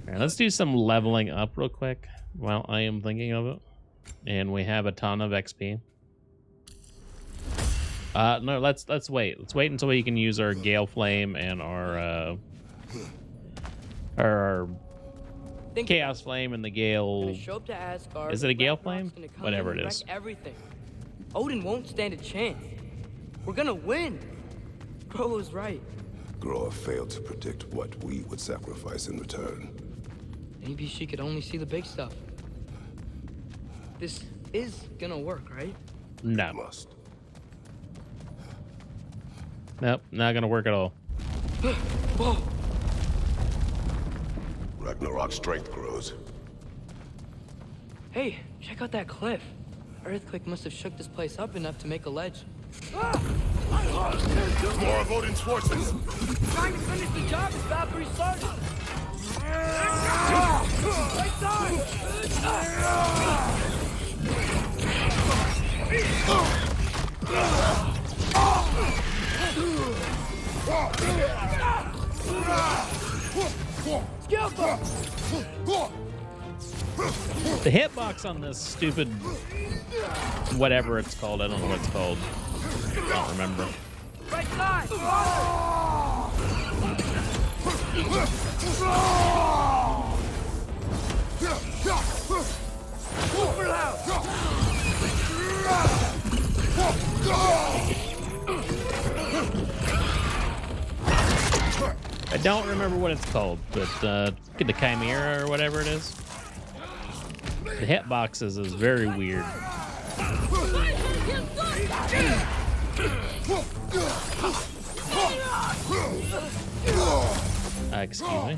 All right, let's do some leveling up real quick while I am thinking of it. And we have a ton of XP. No, let's wait. Let's wait until we can use our Gale Flame and our Chaos Flame and the Gale. Show up to Asgard, Is it a Gale Ragnarok's Flame? gonna come Whatever in it and is. wreck everything. Odin won't stand a chance. We're gonna win. Gro was right. Groa failed to predict what we would sacrifice in return. Maybe she could only see the big stuff. This is gonna work, right? No. Must. Nope, not gonna work at all. Whoa! Ragnarok's strength grows. Hey, check out that cliff. Earthquake must have shook this place up enough to make a ledge. More of Odin's forces! Trying to finish the job as Valkyrie started. Right side! The hitbox on this stupid whatever it's called, I don't know what it's called. I don't remember. Right side! Super loud! I don't remember what it's called, but the Chimera or whatever it is. The hitboxes is very weird. Excuse me.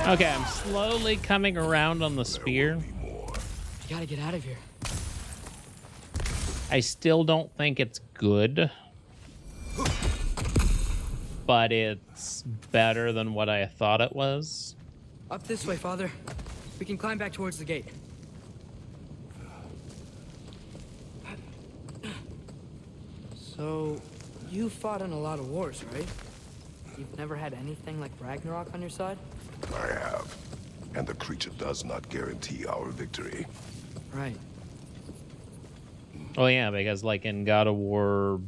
Okay, I'm slowly coming around on the spear. You gotta get out of here. I still don't think it's good, but it's better than what I thought it was. Up this way, Father. We can climb back towards the gate. So, you fought in a lot of wars, right? You've never had anything like Ragnarok on your side? I have. And the creature does not guarantee our victory. Right. Oh yeah, because like in God of War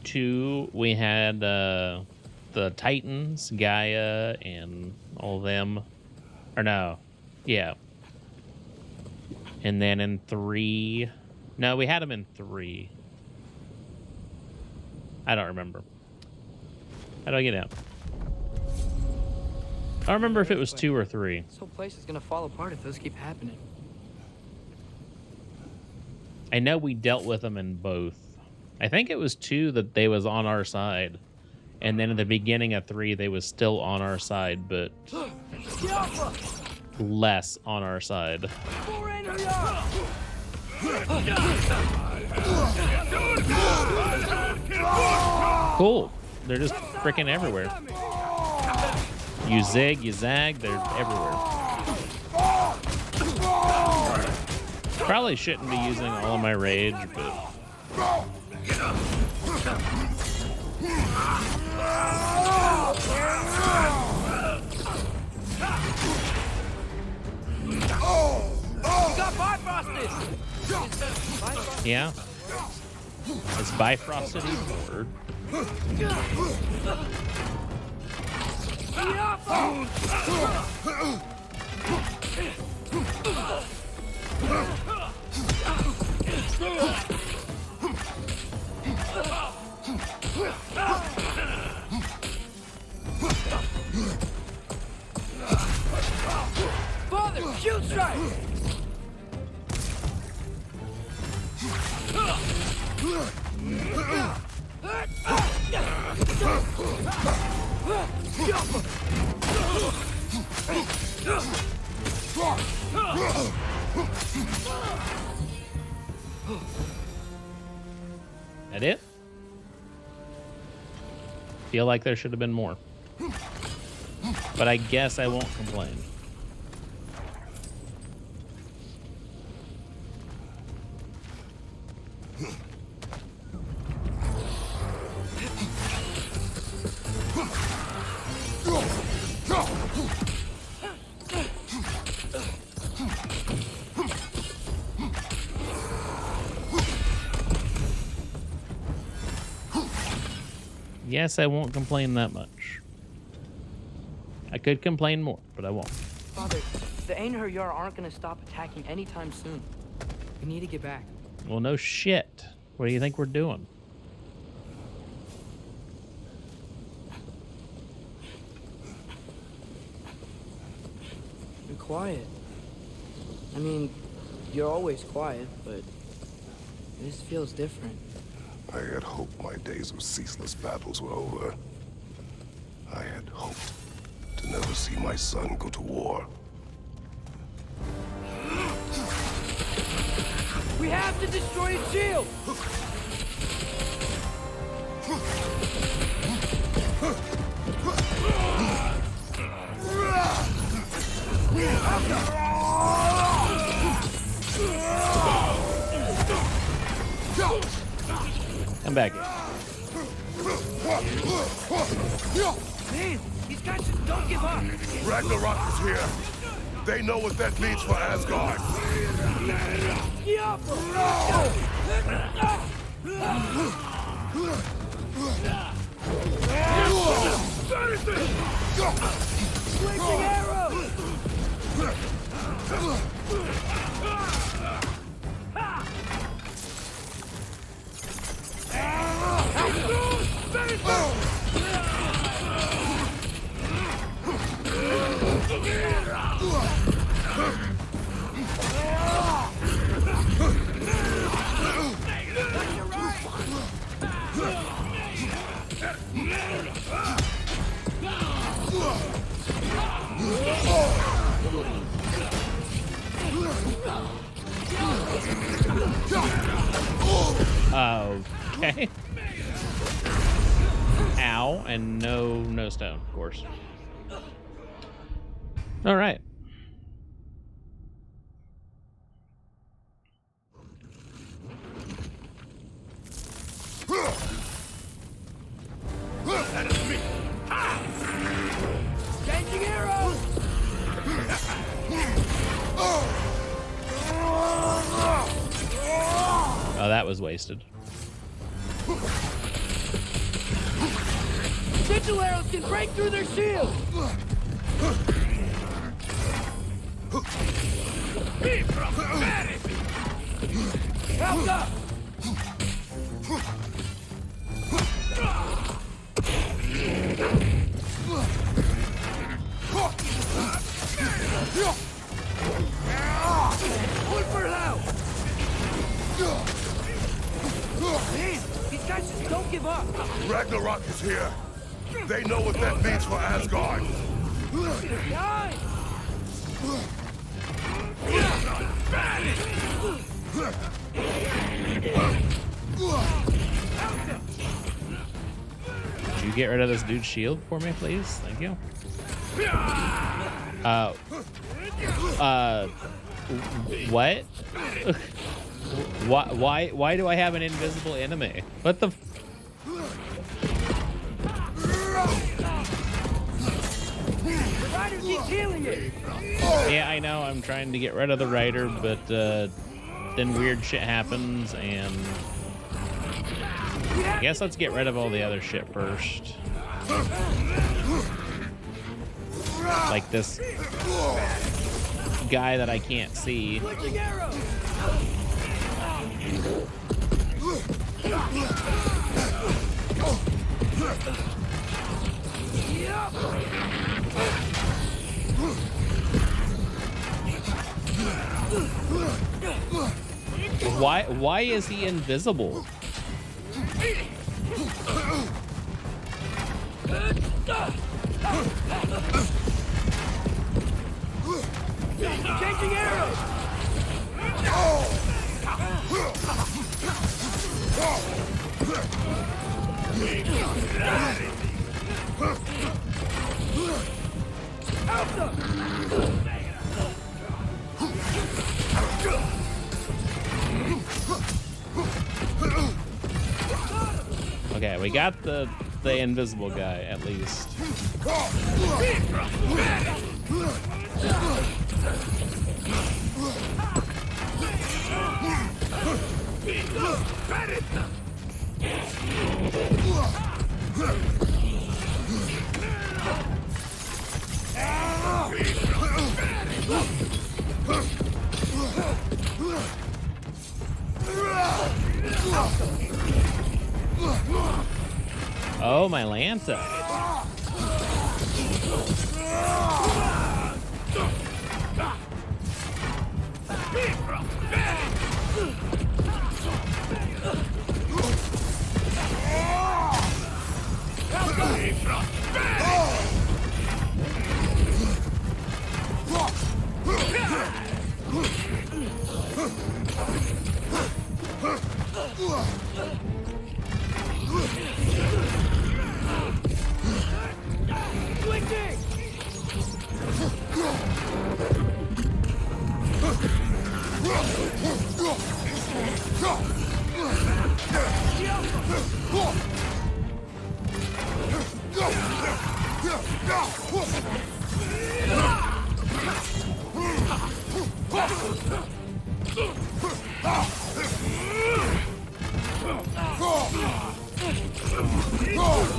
2, we had the Titans, Gaia, and all them. Or no, yeah. And then in 3, no, we had them in 3. I don't remember. How do I get out? I don't remember if it was 2 or 3. This whole place is gonna fall apart if those keep happening. I know we dealt with them in both. I think it was 2 that they was on our side. And then at the beginning of 3, they was still on our side, but less on our side. Cool. They're just freaking everywhere. You zig, you zag, they're everywhere. Probably shouldn't be using all of my rage, but... Yeah. It's Bifrosted board. Father, shoot strike! That it? Feel like there should have been more. But I guess I won't complain. Yes, I won't complain that much. I could complain more, but I won't. Father, the Einherjar aren't gonna stop attacking anytime soon. We need to get back. Well, no shit. What do you think we're doing? You're quiet. I mean, you're always quiet, but this feels different. I had hoped my days of ceaseless battles were over. I had hoped to never see my son go to war. We have to destroy its shield! Come back in. Man, these guys just don't give up. Ragnarok is here. They know what that means for Asgard. Blazing arrows! Okay. Ow, and no stone, of course. All right. Changing arrows! Oh, that was wasted. Sigil arrows can break through their shield! Help up! Look for help! Man, these guys just don't give up! Ragnarok is here. They know what that means for Asgard. Die! Could you get rid of this dude's shield for me, please? Thank you. What? Why do I have an invisible enemy? What the? The rider keeps healing it! Yeah, I know. I'm trying to get rid of the rider, but then weird shit happens, and I guess let's get rid of all the other shit first. Like this guy that I can't see. Switching arrows! Why is he invisible? Changing arrows! Okay, we got the invisible guy at least. Oh, my Lanta.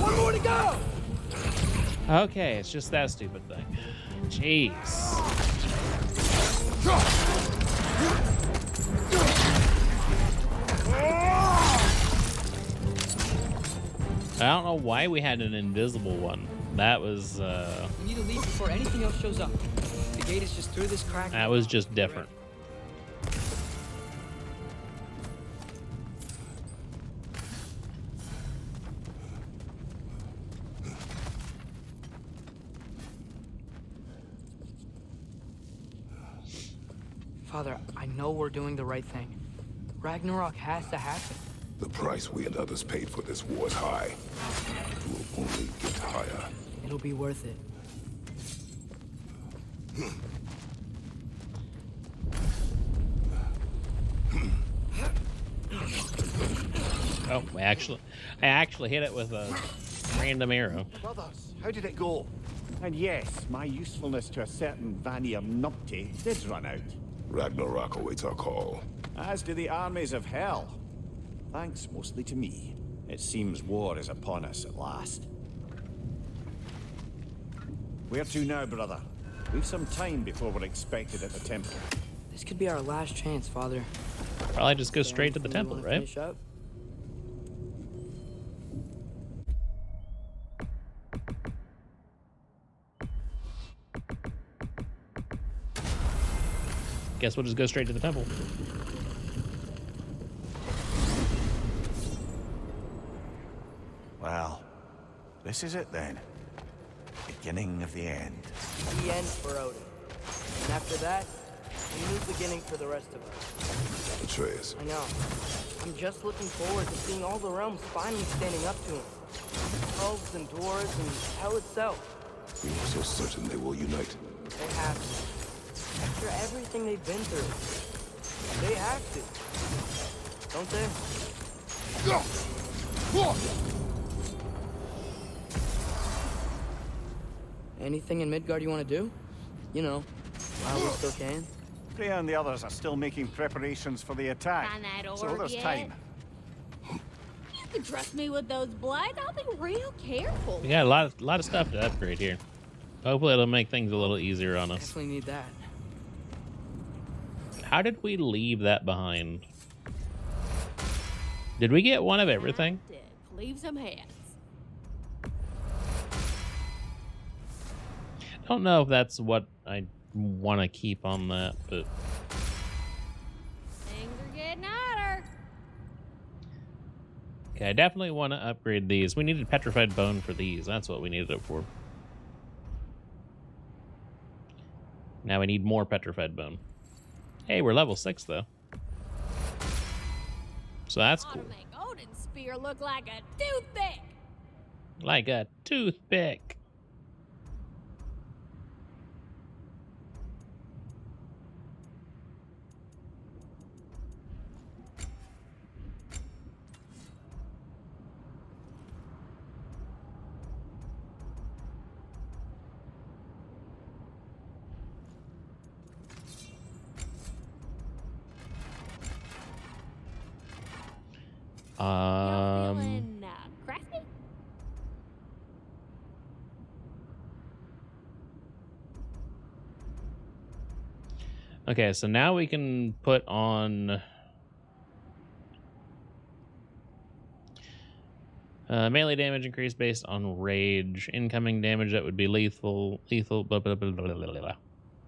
One more to go! Okay, it's just that stupid thing. Jeez. I don't know why we had an invisible one. That was, We need to leave before anything else shows up. The gate is just through this crack. that was just different. Father, I know we're doing the right thing. Ragnarok has to happen. The price we and others paid for this war is high. It will only get higher. It'll be worth it. Oh, I actually hit it with a random arrow. Brothers, how did it go? And yes, my usefulness to a certain Vanir numpty did run out. Ragnarok awaits our call. As do the armies of hell. Thanks mostly to me. It seems war is upon us at last. Where to now, brother? We've some time before we're expected at the temple. This could be our last chance, Father. Probably just go straight to the Anything you temple, wanna right? finish up? Guess we'll just go straight to the temple. Well, this is it then. Beginning of the end. The end for Odin. And after that, a new beginning for the rest of us. Atreus, I know. I'm just looking forward to seeing all the realms finally standing up to him. Elves and dwarves and hell itself. we were so certain they will unite. They have to. After everything they've been through. They have to. Don't they? Anything in Midgard you want to do? You know, while we still can. Freya and the others are still making preparations for the attack. Find that So orb there's yet? time. You can trust me with those bloods. I'll be real careful. We got a lot of stuff to upgrade here. Hopefully it'll make things a little easier on us. Definitely need that. How did we leave that behind? Did we get one of everything? I did. Leave some heads. I don't know if that's what I want to keep on that, but Things are getting hotter. okay, I definitely want to upgrade these. We needed petrified bone for these. That's what we needed it for. Now we need more petrified bone. Hey, we're level 6 though. So that's Ought cool. to make Odin's spear look like a toothpick. like a toothpick. Y'all feeling crafty? Okay, so now we can put on melee damage increased based on rage. Incoming damage that would be lethal. Blah, blah, blah, blah, blah, blah, blah.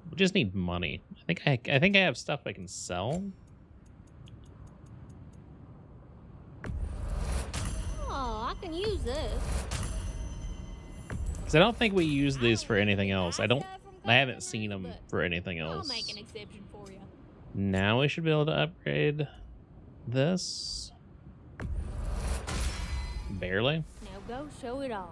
We just need money. I think I have stuff I can sell. Oh, I can use this. Because I don't think we use these for anything else. I haven't seen them for anything I'll else. make an exception for you. Now we should be able to upgrade this. Barely. Now go show it off.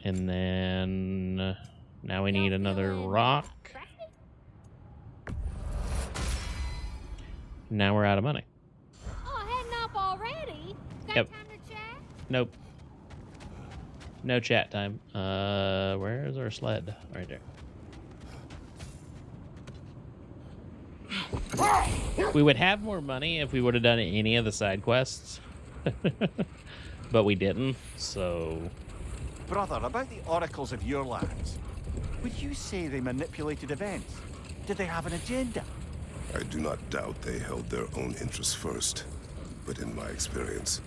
And then now we need Y'all another feeling, rock. crafty? Now we're out of money. Oh, heading up already? Got Yep. time to chat? Nope. No chat time. Where's our sled? Right there. We would have more money if we would have done any of the side quests. But we didn't, so... Brother, about the oracles of your lands, would you say they manipulated events? Did they have an agenda? I do not doubt they held their own interests first, but in my experience,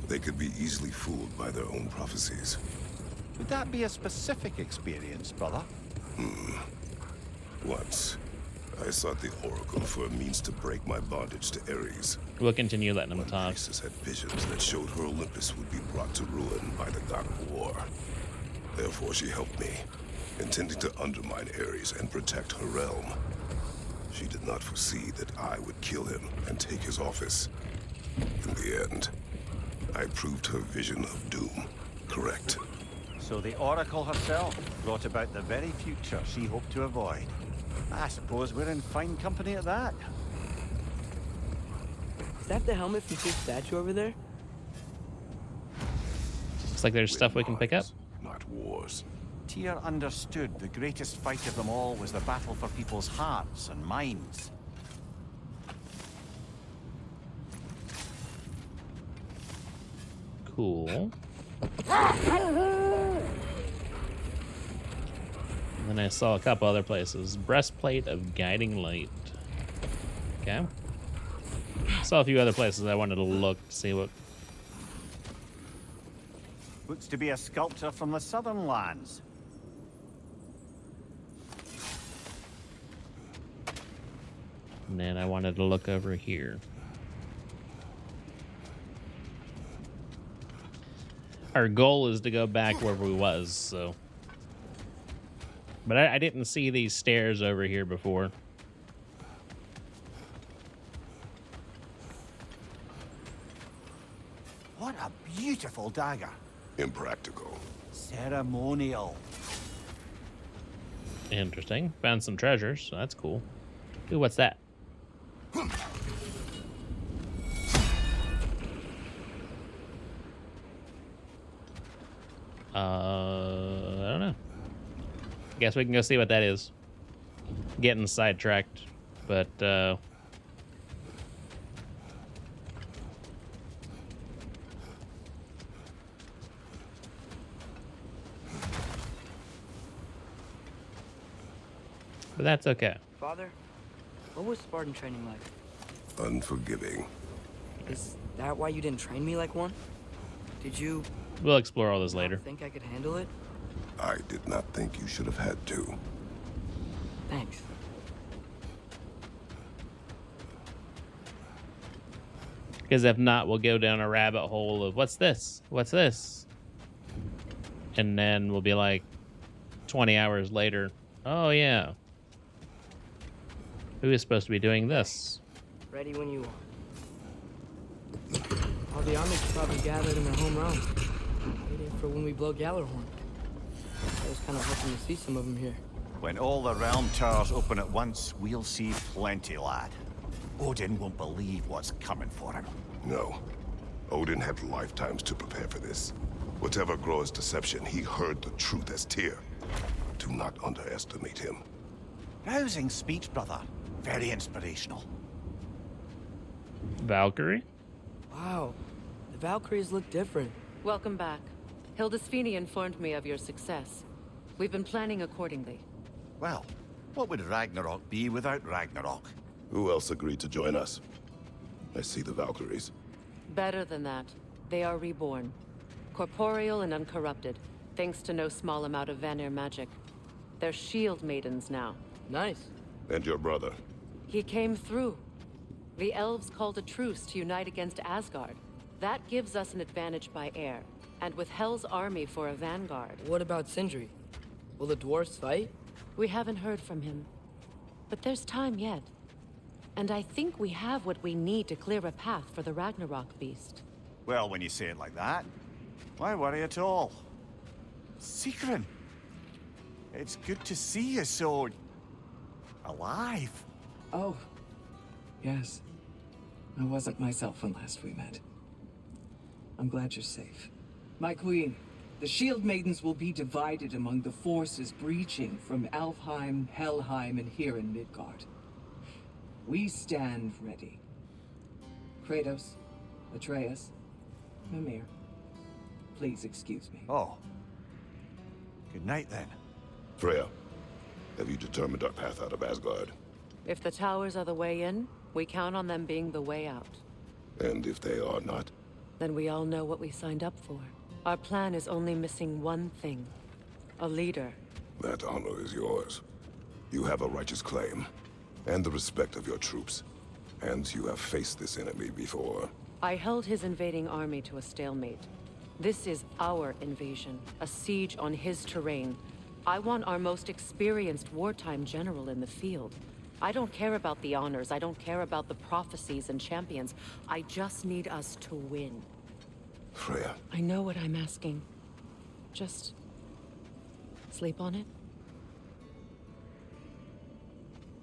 they could be easily fooled by their own prophecies. Would that be a specific experience, brother? Once, I sought the Oracle for a means to break my bondage to Ares. We'll continue letting them One talk. priestess had visions that showed her Olympus would be brought to ruin by the god of war. Therefore, she helped me, intending to undermine Ares and protect her realm. She did not foresee that I would kill him and take his office. In the end, I proved her vision of doom correct. So the Oracle herself brought about the very future she hoped to avoid. I suppose we're in fine company at that. Is that the helmet from Tyr's statue over there? Looks like there's stuff we can pick up. Not wars. Tyr understood the greatest fight of them all was the battle for people's hearts and minds. Cool. And then I saw a couple other places. Breastplate of Guiding Light. Okay. Saw a few other places I wanted to look to see what... Looks to be a sculptor from the southern lands. And then I wanted to look over here. Our goal is to go back where we was, so... But I didn't see these stairs over here before. What a beautiful dagger. Impractical. Ceremonial. Interesting. Found some treasures, so that's cool. Ooh, what's that? I don't know. Guess we can go see what that is. Getting sidetracked, but that's okay. Father, what was Spartan training like? Unforgiving. Is that why you didn't train me like one? Did you We'll explore all this not later. think I could handle it? I did not think you should have had to. Thanks. Because if not, we'll go down a rabbit hole of what's this? What's this? And then we'll be like 20 hours later. Oh, yeah. Who is supposed to be doing this? Ready when you are. All the armies probably gathered in their home realm, waiting for when we blow Gallarhorn. I was kind of hoping to see some of them here. When all the realm towers open at once, we'll see plenty, lad. Odin won't believe what's coming for him. No. Odin had lifetimes to prepare for this. Whatever Groa's deception, he heard the truth as Tyr. Do not underestimate him. Rousing speech, brother. Very inspirational. Valkyrie? Wow, the Valkyries look different. Welcome back. Hildisfini informed me of your success. We've been planning accordingly. Well, what would Ragnarok be without Ragnarok? Who else agreed to join us? I see the Valkyries. Better than that. They are reborn. Corporeal and uncorrupted, thanks to no small amount of Vanir magic. They're shield maidens now. Nice. And your brother? He came through. The elves called a truce to unite against Asgard. That gives us an advantage by air, and with Hel's army for a vanguard. What about Sindri? Will the dwarves fight? We haven't heard from him. But there's time yet. And I think we have what we need to clear a path for the Ragnarok beast. Well, when you say it like that, why worry at all? Sigrun! It's good to see you so... alive. Oh, yes. I wasn't myself when last we met. I'm glad you're safe. My queen, the Shield Maidens will be divided among the forces breaching from Alfheim, Helheim, and here in Midgard. We stand ready. Kratos, Atreus, Mimir, please excuse me. Oh. Good night, then. Freya, have you determined our path out of Asgard? If the towers are the way in, we count on them being the way out. And if they are not? Then we all know what we signed up for. Our plan is only missing one thing. A leader. That honor is yours. You have a righteous claim, and the respect of your troops. And you have faced this enemy before. I held his invading army to a stalemate. This is our invasion, a siege on his terrain. I want our most experienced wartime general in the field. I don't care about the honors, I don't care about the prophecies and champions. I just need us to win. Freya. I know what I'm asking. Just... sleep on it?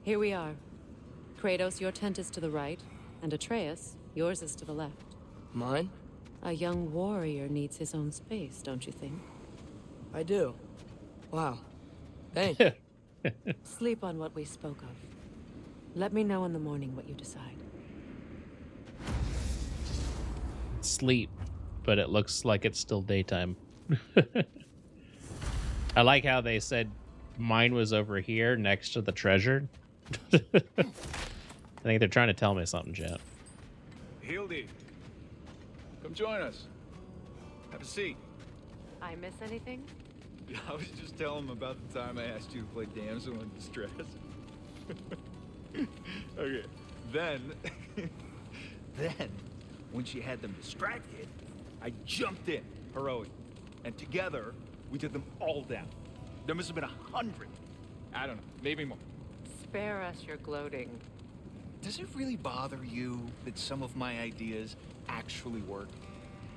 Here we are. Kratos, your tent is to the right, and Atreus, yours is to the left. Mine? A young warrior needs his own space, don't you think? I do. Wow. Thanks. Sleep on what we spoke of. Let me know in the morning what you decide. Sleep, but it looks like it's still daytime. I like how they said mine was over here next to the treasure. I think they're trying to tell me something, chat. Hildy, come join us. Have a seat. I miss anything? I was just telling him about the time I asked you to play damsel in distress. Okay, then when she had them distracted, I jumped in, heroic, and together we took them all down. There must have been 100. I don't know, maybe more. Spare us your gloating. Does it really bother you that some of my ideas actually work?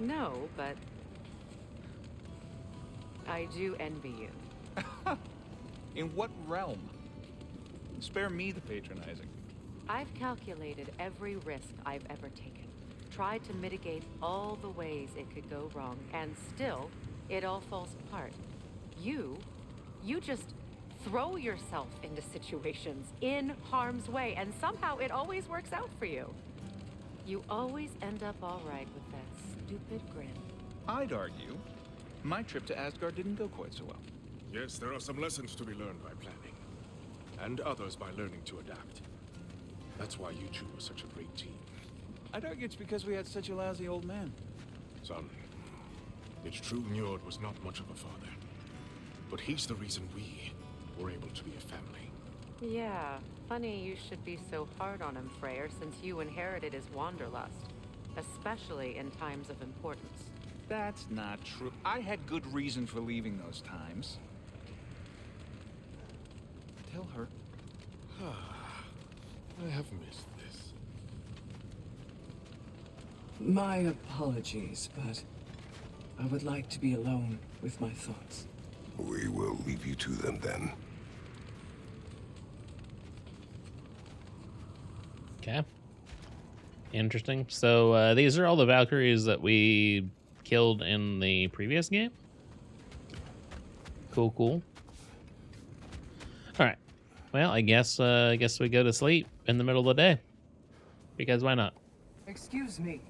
No, but... I do envy you. In what realm? Spare me the patronizing. I've calculated every risk I've ever taken. Tried to mitigate all the ways it could go wrong, and still, it all falls apart. You just throw yourself into situations in harm's way, and somehow it always works out for you. You always end up all right with that stupid grin. I'd argue my trip to Asgard didn't go quite so well. Yes, there are some lessons to be learned by planning, and others by learning to adapt. That's why you two were such a great team. I'd argue it's because we had such a lousy old man. Son, it's true Njord was not much of a father, but he's the reason we were able to be a family. Yeah, funny you should be so hard on him, Freyr, since you inherited his wanderlust, especially in times of importance. That's not true. I had good reason for leaving those times. Tell her. I have missed this. My apologies, but I would like to be alone with my thoughts. We will leave you to them then. Okay. Interesting. So these are all the Valkyries that we killed in the previous game. Cool, cool. All right. Well, I guess we go to sleep in the middle of the day. Because why not? Excuse me.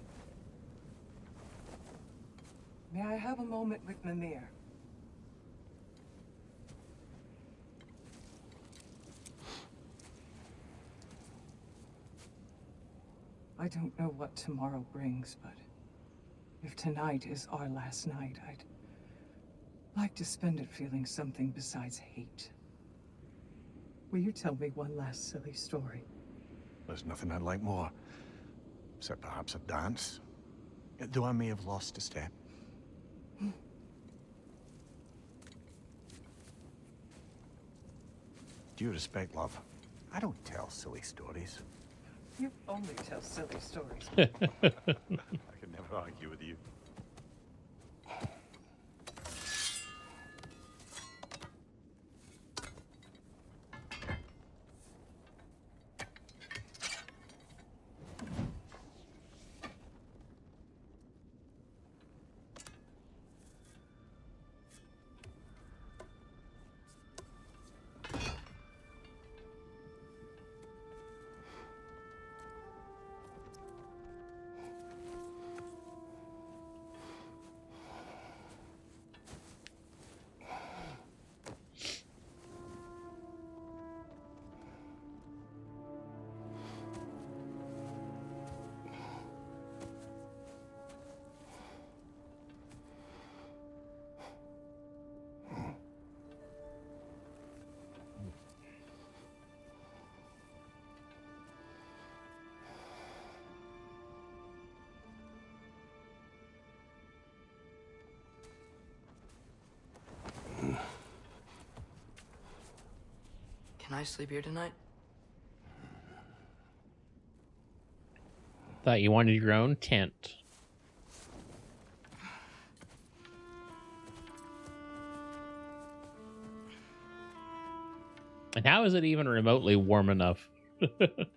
May I have a moment with Mimir? I don't know what tomorrow brings, but if tonight is our last night, I'd like to spend it feeling something besides hate. Will you tell me one last silly story? There's nothing I'd like more, except perhaps a dance. Though I may have lost a step. Due respect, love, I don't tell silly stories. You only tell silly stories. I can never argue with you. Can I sleep here tonight? Thought you wanted your own tent. And how is it even remotely warm enough? It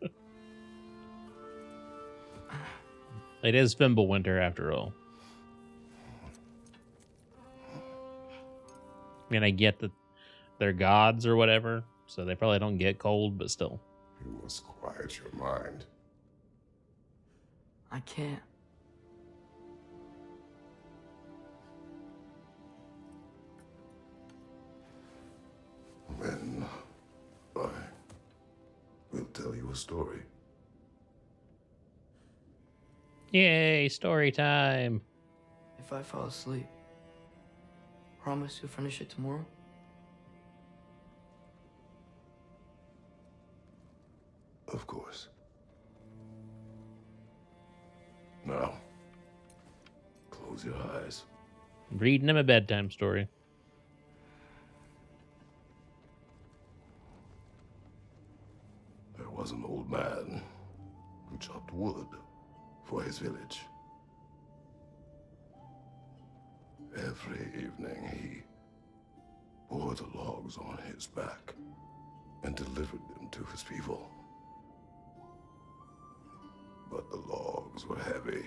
is Fimbulwinter after all. I mean, I get that they're gods or whatever, so they probably don't get cold, but still. You must quiet your mind. I can't. Then I will tell you a story. Yay, story time. If I fall asleep, promise you'll finish it tomorrow? Of course. Now, close your eyes. Reading him a bedtime story. There was an old man who chopped wood for his village. Every evening he bore the logs on his back and delivered them to his people. But the logs were heavy,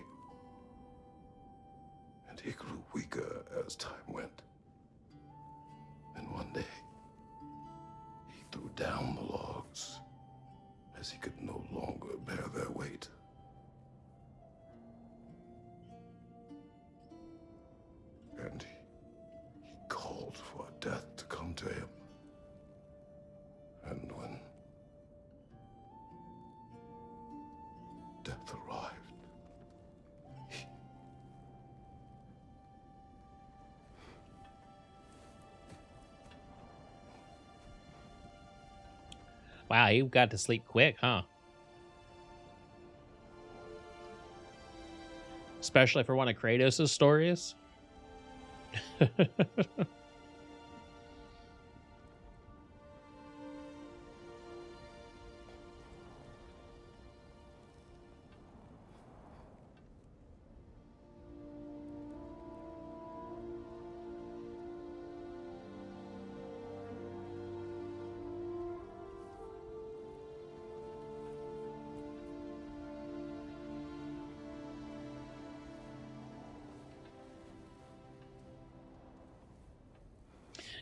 and he grew weaker as time went. And one day, he threw down the logs as he could no longer bear their weight. And he called for death to come to him. And when death arrived, Wow, you got to sleep quick, huh? Especially for one of Kratos' stories.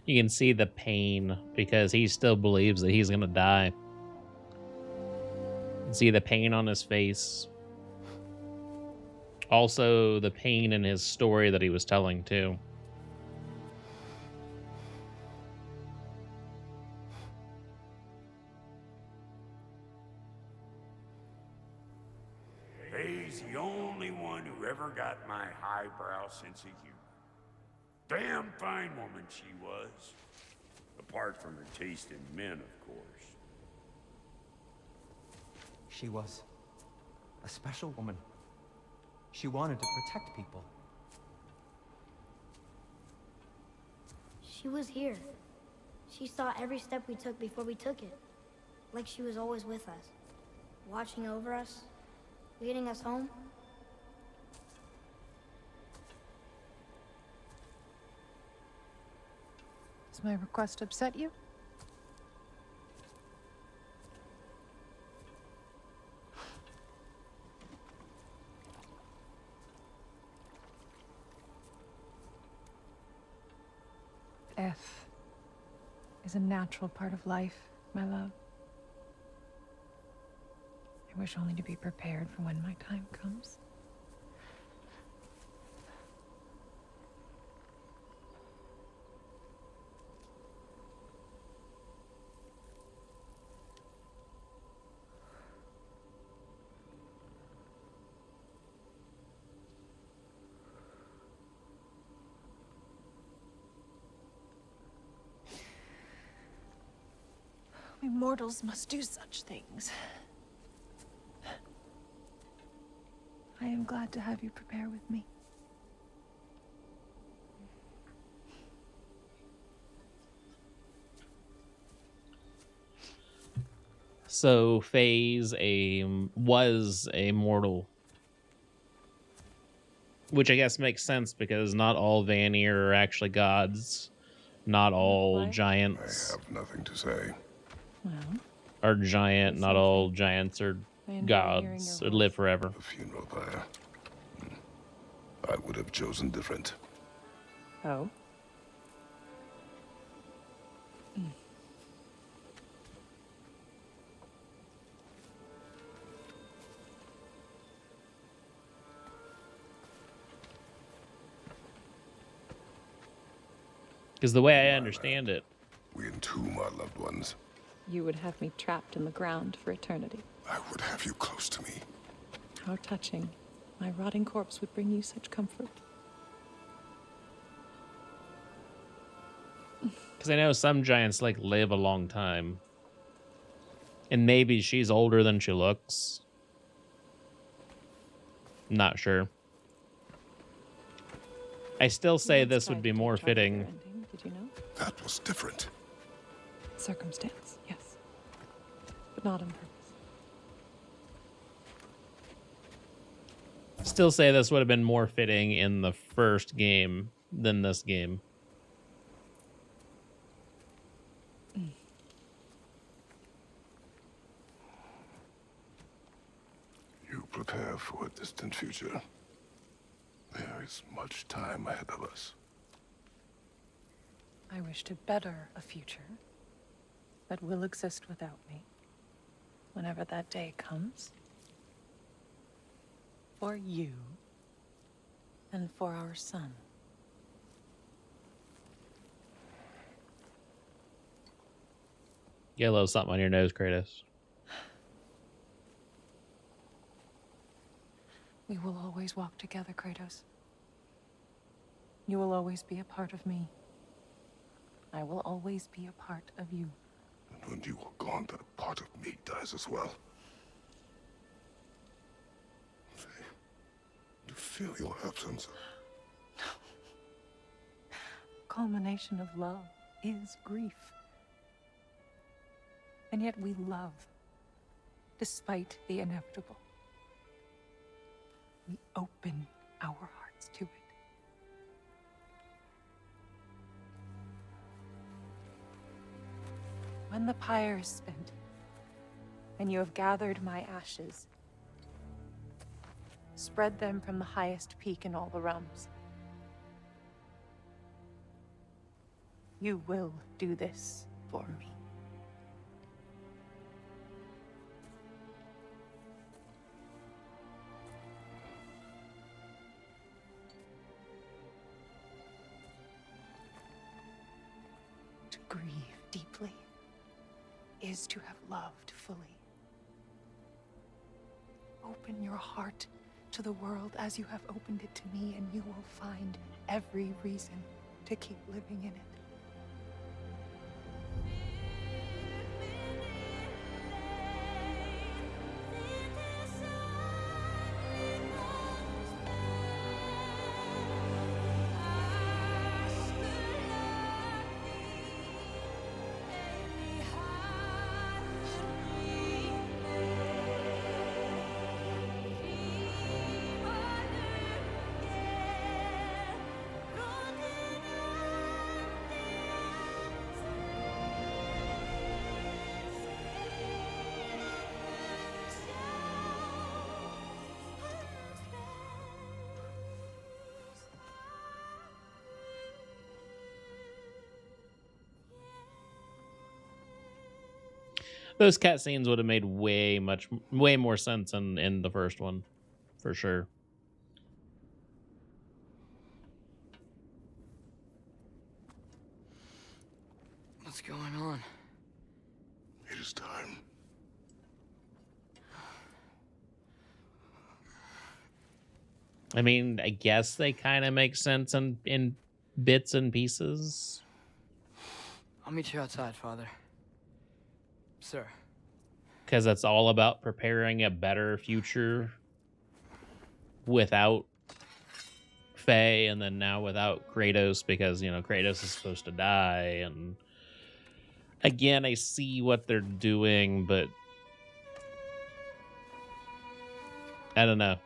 You can see the pain because he still believes that he's gonna die. You can see the pain on his face. Also, the pain in his story that he was telling, too. He's the only one who ever got my highbrow sense of humor. Damn fine woman she was. Apart from her taste in men, of course. She was a special woman. She wanted to protect people. She was here. She saw every step we took before we took it. Like she was always with us. Watching over us. Leading us home. Does my request upset you? Death is a natural part of life, my love. I wish only to be prepared for when my time comes. We mortals must do such things. I am glad to have you prepare with me. So Faye's was a mortal. Which I guess makes sense because not all Vanir are actually gods. Not all giants. I have nothing to say. Well, are giant. Not all giants are gods or live forever. A funeral pyre. I would have chosen different. Oh? Because the way I understand it, we entomb our loved ones. You would have me trapped in the ground for eternity. I would have you close to me. How touching. My rotting corpse would bring you such comfort. because I know some giants like live a long time. And maybe she's older than she looks. Not sure. I still say this would be more fitting. Did you know? That was different. Circumstance, yes. But not on purpose. Still say this would have been more fitting in the first game than this game. You prepare for a distant future. There is much time ahead of us. I wish to better a future that will exist without me, whenever that day comes. For you, and for our son. Get a little something on your nose, Kratos. We will always walk together, Kratos. You will always be a part of me. I will always be a part of you. And when you are gone, that part of me dies as well. To feel your absence. Culmination of love is grief. And yet we love, despite the inevitable. We open our hearts to it. When the pyre is spent, and you have gathered my ashes, spread them from the highest peak in all the realms. You will do this for me. To grieve deeply is to have loved fully. Open your heart to the world as you have opened it to me, and you will find every reason to keep living in it. Those cutscenes would have made way more sense in the first one, for sure. What's going on? It is time. I mean, I guess they kind of make sense in bits and pieces. I'll meet you outside, Father. Sir. Because it's all about preparing a better future without Faye, and then now without Kratos, because, you know, Kratos is supposed to die. And again, I see what they're doing, but I don't know.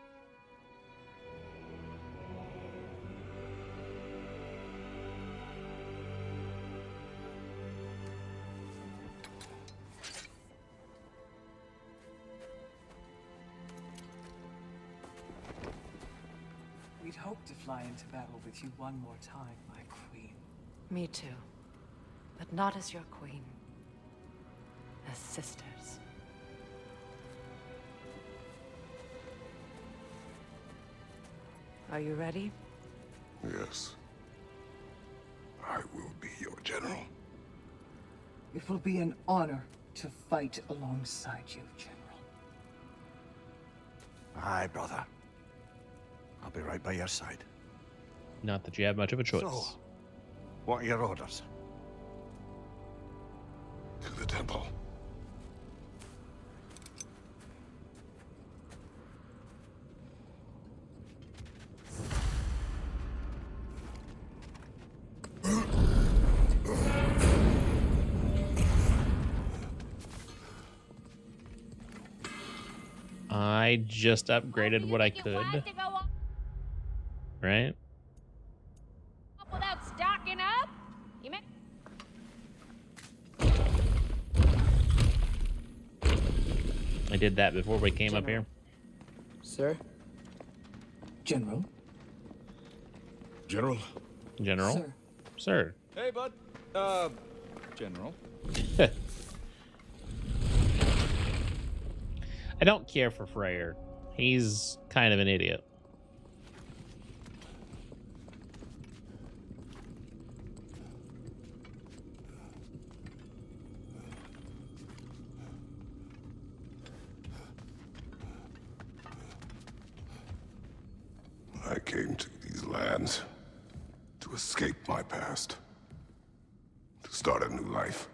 We'd hoped to fly into battle with you one more time, my queen. Me too. But not as your queen. As sisters. Are you ready? Yes. I will be your general. It will be an honor to fight alongside you, General. Aye, brother. I'll be right by your side. Not that you have much of a choice. So, what are your orders? To the temple. I just upgraded what I could. Right? Without stocking up? You may... I did that before we came up here. Sir? General? General? General? Sir. Sir. Hey, bud. General. I don't care for Freyr. He's kind of an idiot. I came to these lands to escape my past, to start a new life.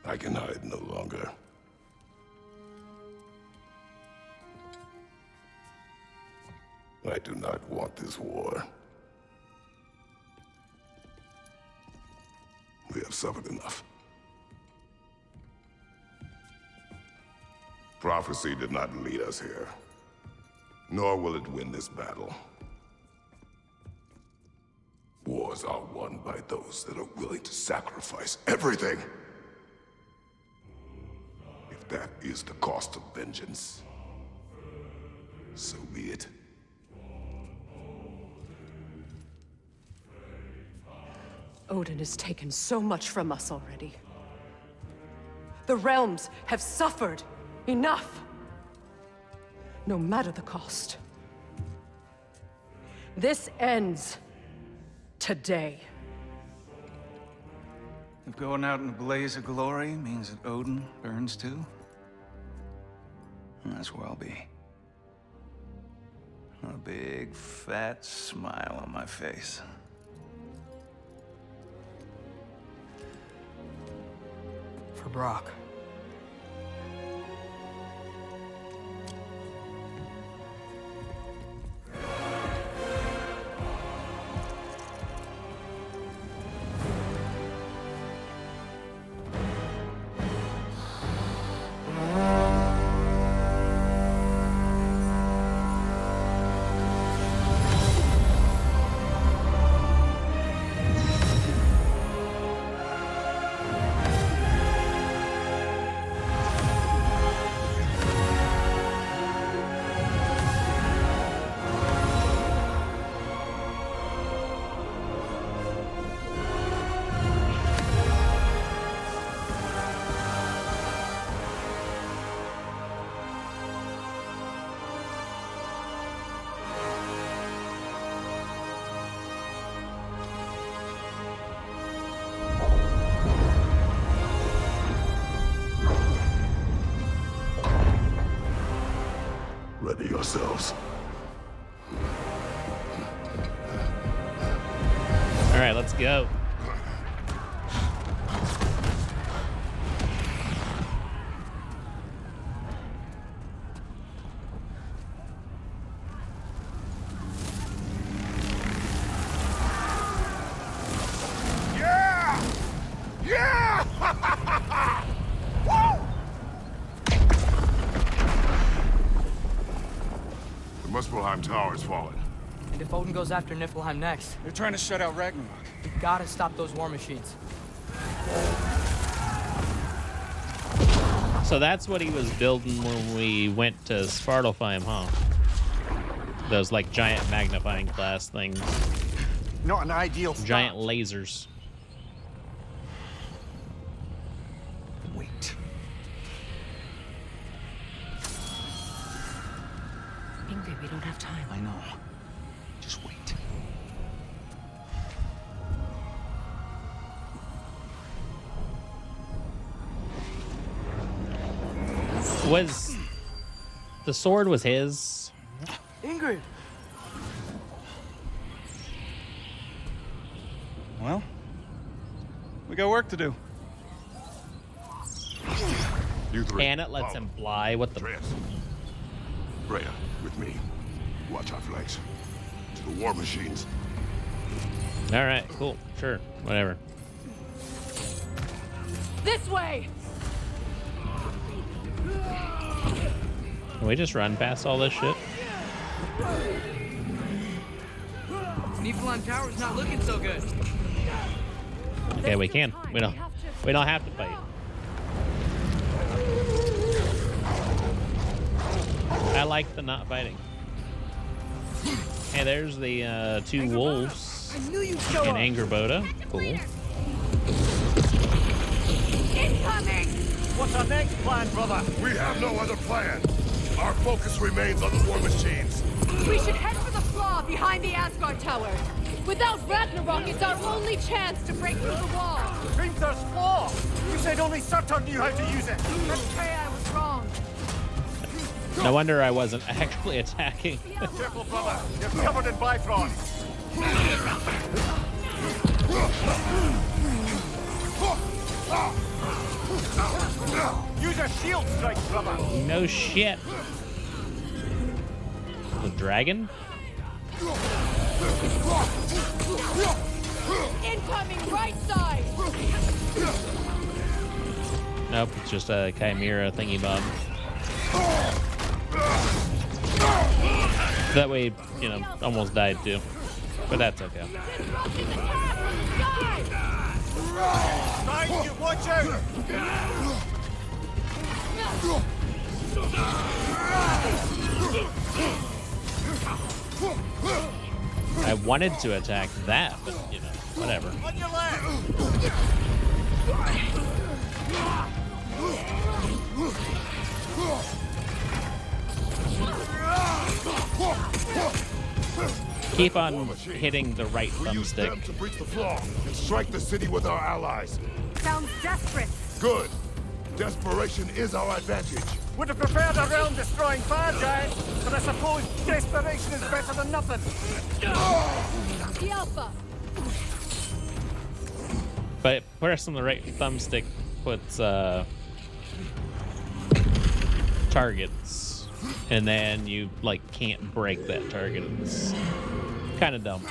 I can hide no longer. I do not want this war. We have suffered enough. Prophecy did not lead us here, nor will it win this battle. Wars are won by those that are willing to sacrifice everything. If that is the cost of vengeance, so be it. Odin has taken so much from us already. The realms have suffered enough. No matter the cost. This ends today. If going out in a blaze of glory means that Odin burns too, that's where I'll be. A big, fat smile on my face. For Brock. Ready yourselves. All right, let's go. Yeah! Yeah! Woo! The Muspelheim Tower has fallen. And if Odin goes after Niflheim next, They're trying to shut out Ragnarok. we gotta stop those war machines. So that's what he was building when we went to Svartalfheim, huh? Those like giant magnifying glass things. Not an ideal Giant lasers. Wait. Ingrid, we don't have time. I know. Just wait. Was the sword was his? Ingrid! Well, we got work to do. You three. And it lets him fly. What the? Atreus. Freya, with me. Watch our flanks. To the war machines. All right, cool, sure, whatever. This way! Can we just run past all this shit? Niflheim Tower's not looking so good. Okay, we can. We don't have to fight. I like the not fighting. Hey, there's the two wolves I knew you'd show in up. Angerboda. Cool. Incoming! What's our next plan, brother? We have no other plan. Our focus remains on the war machines. We should head for the flaw behind the Asgard Tower. Without Ragnarok, it's our only chance to break through the wall. Hrimthur's flaw! You said only Surtur knew how to use it! Okay, I was wrong. No wonder I wasn't actually attacking. Careful, brother. You're covered in Bifrost. Use a shield strike, brother. No shit. The dragon? Incoming right side! Nope, it's just a chimera thingy bob. That way, you know, almost died too. But that's okay. Thank you, watch out! I wanted to attack that, but you know, whatever. On your left. Keep on hitting the right Use them thumbstick. to breach the flaw and strike the city with our allies. Sounds desperate. Good. Desperation is our advantage. Would have preferred a realm-destroying fire giant, but I suppose desperation is better than nothing. The Alpha. But pressing the right thumbstick puts targets, and then you like can't break that target. It's kind of dumb.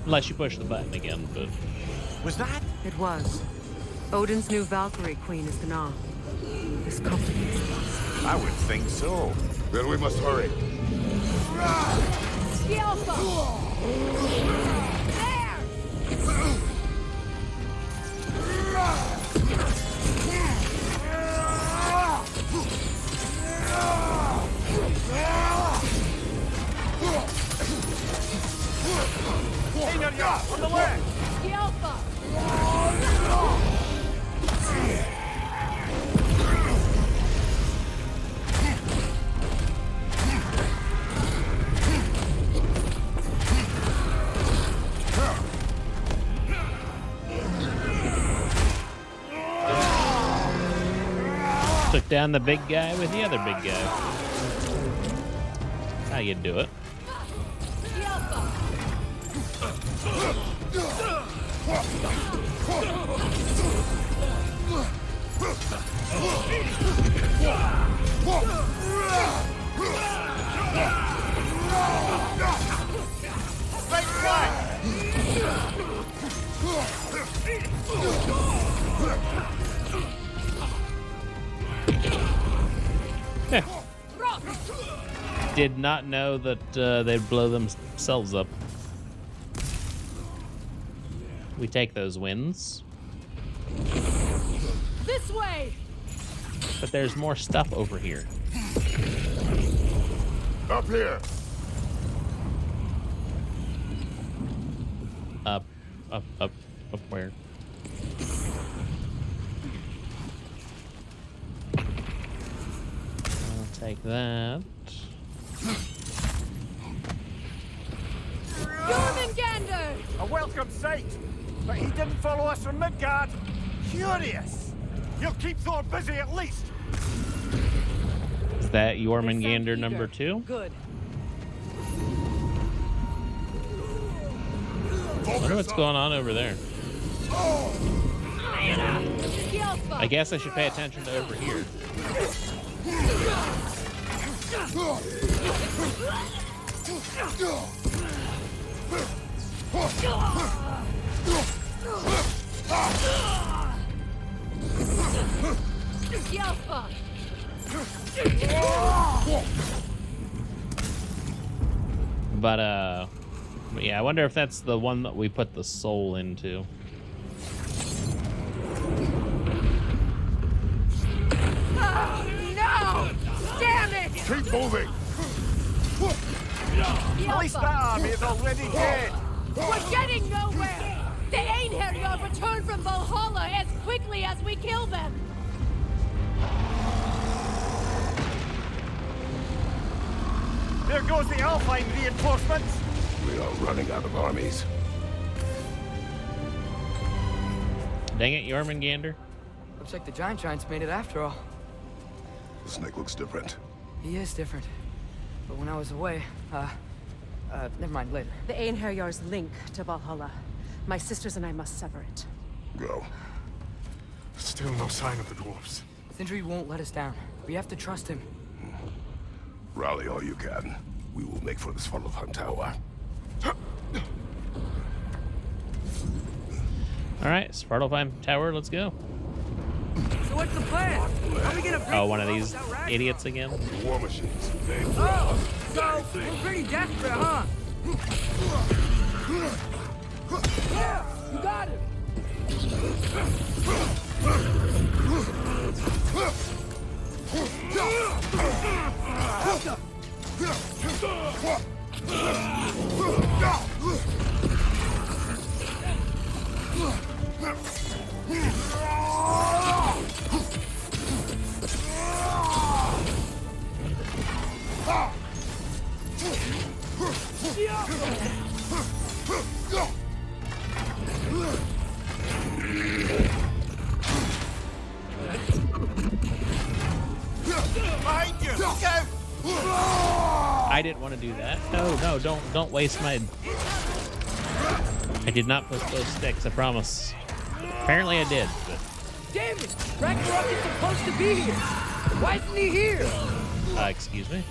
Unless you push the button again, but... Was that? It was. Odin's new Valkyrie queen is Gná. This complicates things. I would think so. Then we must hurry. The Alpha. There. On the left. The Alpha. Took down the big guy with the other big guy. How you do it. The Alpha. Did not know that they'd blow themselves up. We take those wins. This way. But there's more stuff over here. Up here. Up where? I'll take that. Jormungandr! A welcome sight, but he didn't follow us from Midgard. Curious. He'll keep Thor busy at least. Is that Jormungandr number 2? Good. I wonder what's going on over there. The Alpha. I guess I should pay attention to over here. The Alpha. But yeah, I wonder if that's the one that we put the soul into. No! Damn it! Keep moving. The At least that Alpha. army is already dead. We're getting nowhere! The Einherjar return from Valhalla as quickly as we kill them! There goes the Alpine reinforcements. We are running out of armies. Dang it, Jormungandr. Looks like the Giant's made it after all. The snake looks different. He is different. But when I was away, never mind, later. The Einherjar's link to Valhalla. My sisters and I must sever it. Go. Still no sign of the dwarves. Sindri won't let us down. We have to trust him. Rally all you can. We will make for the Svartalfheim Tower. All right, Svartalfheim Tower, let's go. So what's the plan? How are we gonna break Oh, one of the these walls without idiots again. War machines. Oh, so we're pretty desperate, huh? Yeah, you got it. Behind you! Look out! I didn't want to do that. No, don't waste my... I did not put those sticks, I promise. Apparently I did. But... Damn it! Ragnarok is supposed to be here! Why isn't he here? Excuse me?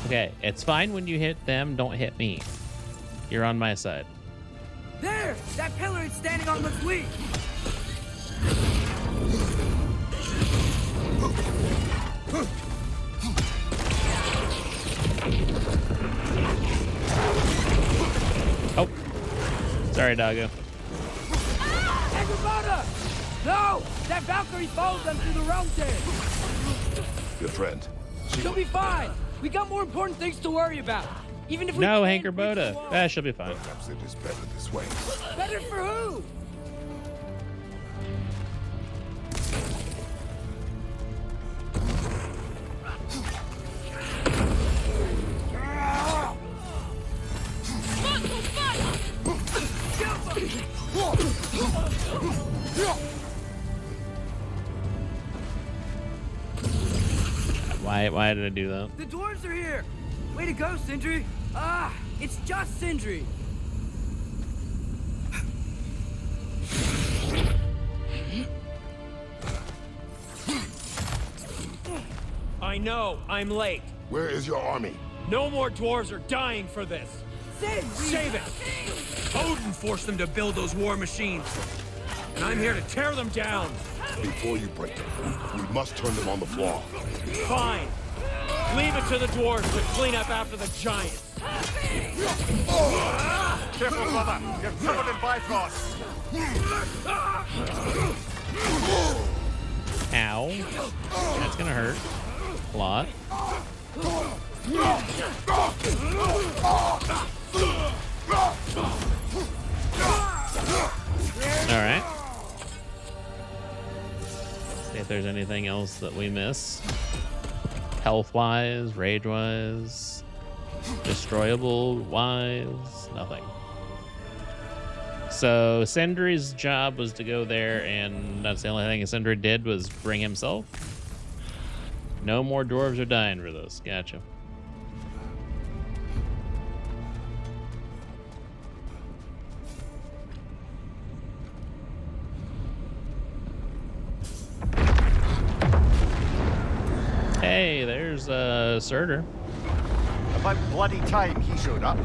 Okay, it's fine when you hit them, don't hit me. You're on my side. There! That pillar is standing on what's weak! Oh. Sorry, doggo. Agrabata! No! That Valkyrie followed them through the realm there! Your friend. She'll be fine! We got more important things to worry about! Even if we No, can't Hanker break the Boda. wall. She'll be fine. Perhaps it is better this way. Better for who? Why did I do that? The dwarves are here! Way to go, Sindri! Ah, it's just Sindri! I know, I'm late. Where is your army? No more dwarves are dying for this. Save it! Odin forced them to build those war machines. And I'm here to tear them down. Before you break them, we must turn them on the floor. Fine. Leave it to the dwarves to clean up after the giants. Careful, brother. You're covered in bifrost. Ow. That's gonna hurt. A lot. Alright. See if there's anything else that we miss. Health-wise, rage-wise, destroyable-wise, nothing. So Sindri's job was to go there, and that's the only thing Sindri did was bring himself. No more dwarves are dying for this. Gotcha. Hey, there's Surtur. About bloody time he showed up.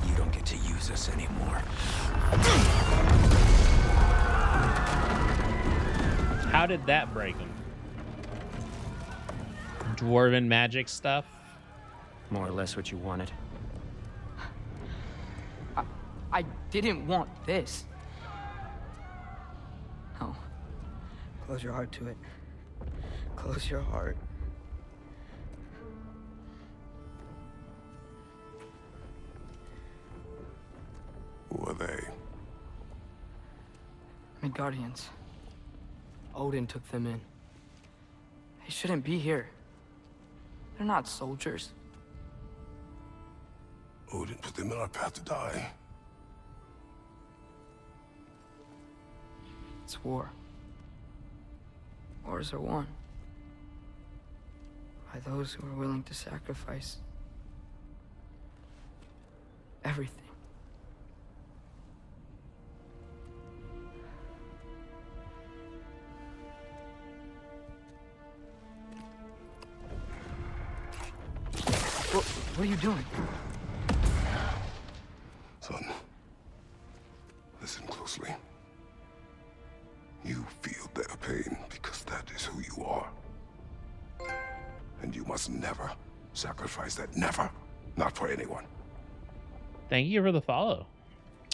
You don't get to use us anymore. How did that break him? Dwarven magic stuff? More or less what you wanted. I didn't want this. Oh. Close your heart to it. Close your heart. Who are they? Midgardians. Odin took them in. They shouldn't be here. They're not soldiers. Odin put them in our path to die. It's war. Wars are won by those who are willing to sacrifice everything. What are you doing? Son, listen closely. You feel their pain because that is who you are. And you must never sacrifice that. Never. Not for anyone. Thank you for the follow.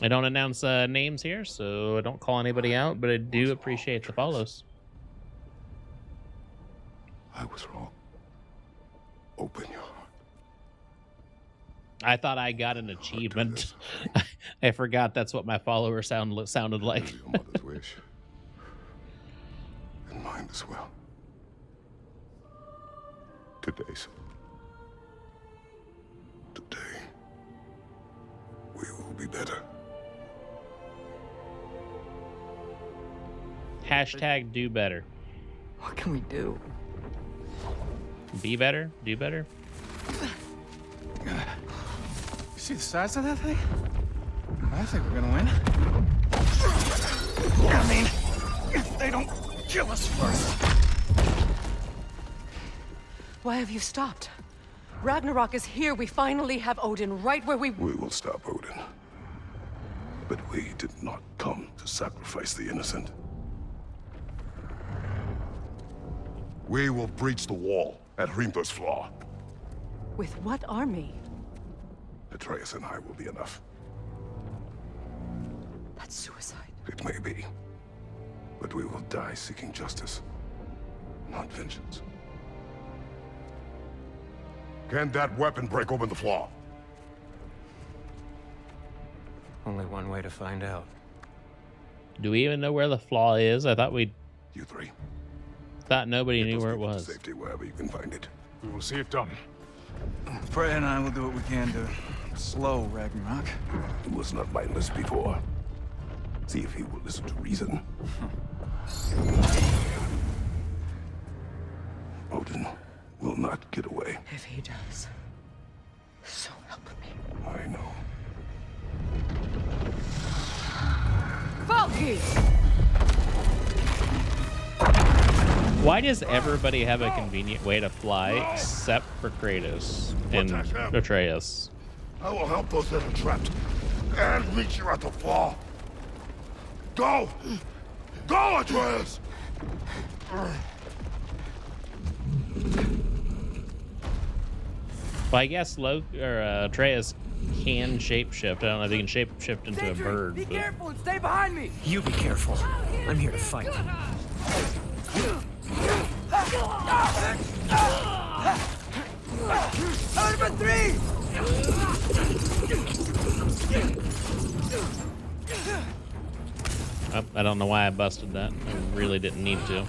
I don't announce names here, so I don't call anybody out, but I do appreciate the follows. I was wrong. Open your heart. I thought I got an achievement. I forgot that's what my follower sounded like. Your mother's wish. And mine as well. Today's. Today. We will be better. Hashtag do better. What can we do? Be better? Do better? You see the size of that thing? I think we're gonna win. I mean, if they don't kill us first. Why have you stopped? Ragnarok is here. We finally have Odin right where we... We will stop Odin. But we did not come to sacrifice the innocent. We will breach the wall at Hrimthor's Flaw. With what army? Atreus and I will be enough. That's suicide. It may be. But we will die seeking justice, not vengeance. Can that weapon break open the flaw? Only one way to find out. Do we even know where the flaw is? I thought we... You three. Thought nobody knew where it was. Safety wherever you can find it. We will see it done. Freya and I will do what we can to slow Ragnarok. He was not mindless before. See if he will listen to reason. Odin will not get away. If he does, so help me. I know. Valky! Why does everybody have a convenient way to fly except for Kratos and Atreus? I will help those that are trapped and meet you at the flaw. Go! Go, Atreus! Well, I guess Atreus can shapeshift. I don't know if he can shapeshift into a bird. Be but... careful and stay behind me! You be careful. I'm here to fight. Number 3! Oh, I don't know why I busted that. I really didn't need to.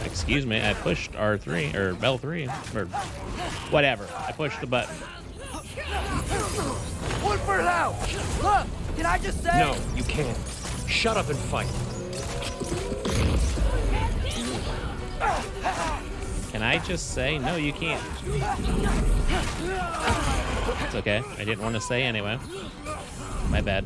Excuse me, I pushed R3 or L3 or whatever. I pushed the button. One for now! Look, can I just say? No, you can't. Shut up and fight. Can I just say no? You can't. It's okay. I didn't want to say anyway. My bad.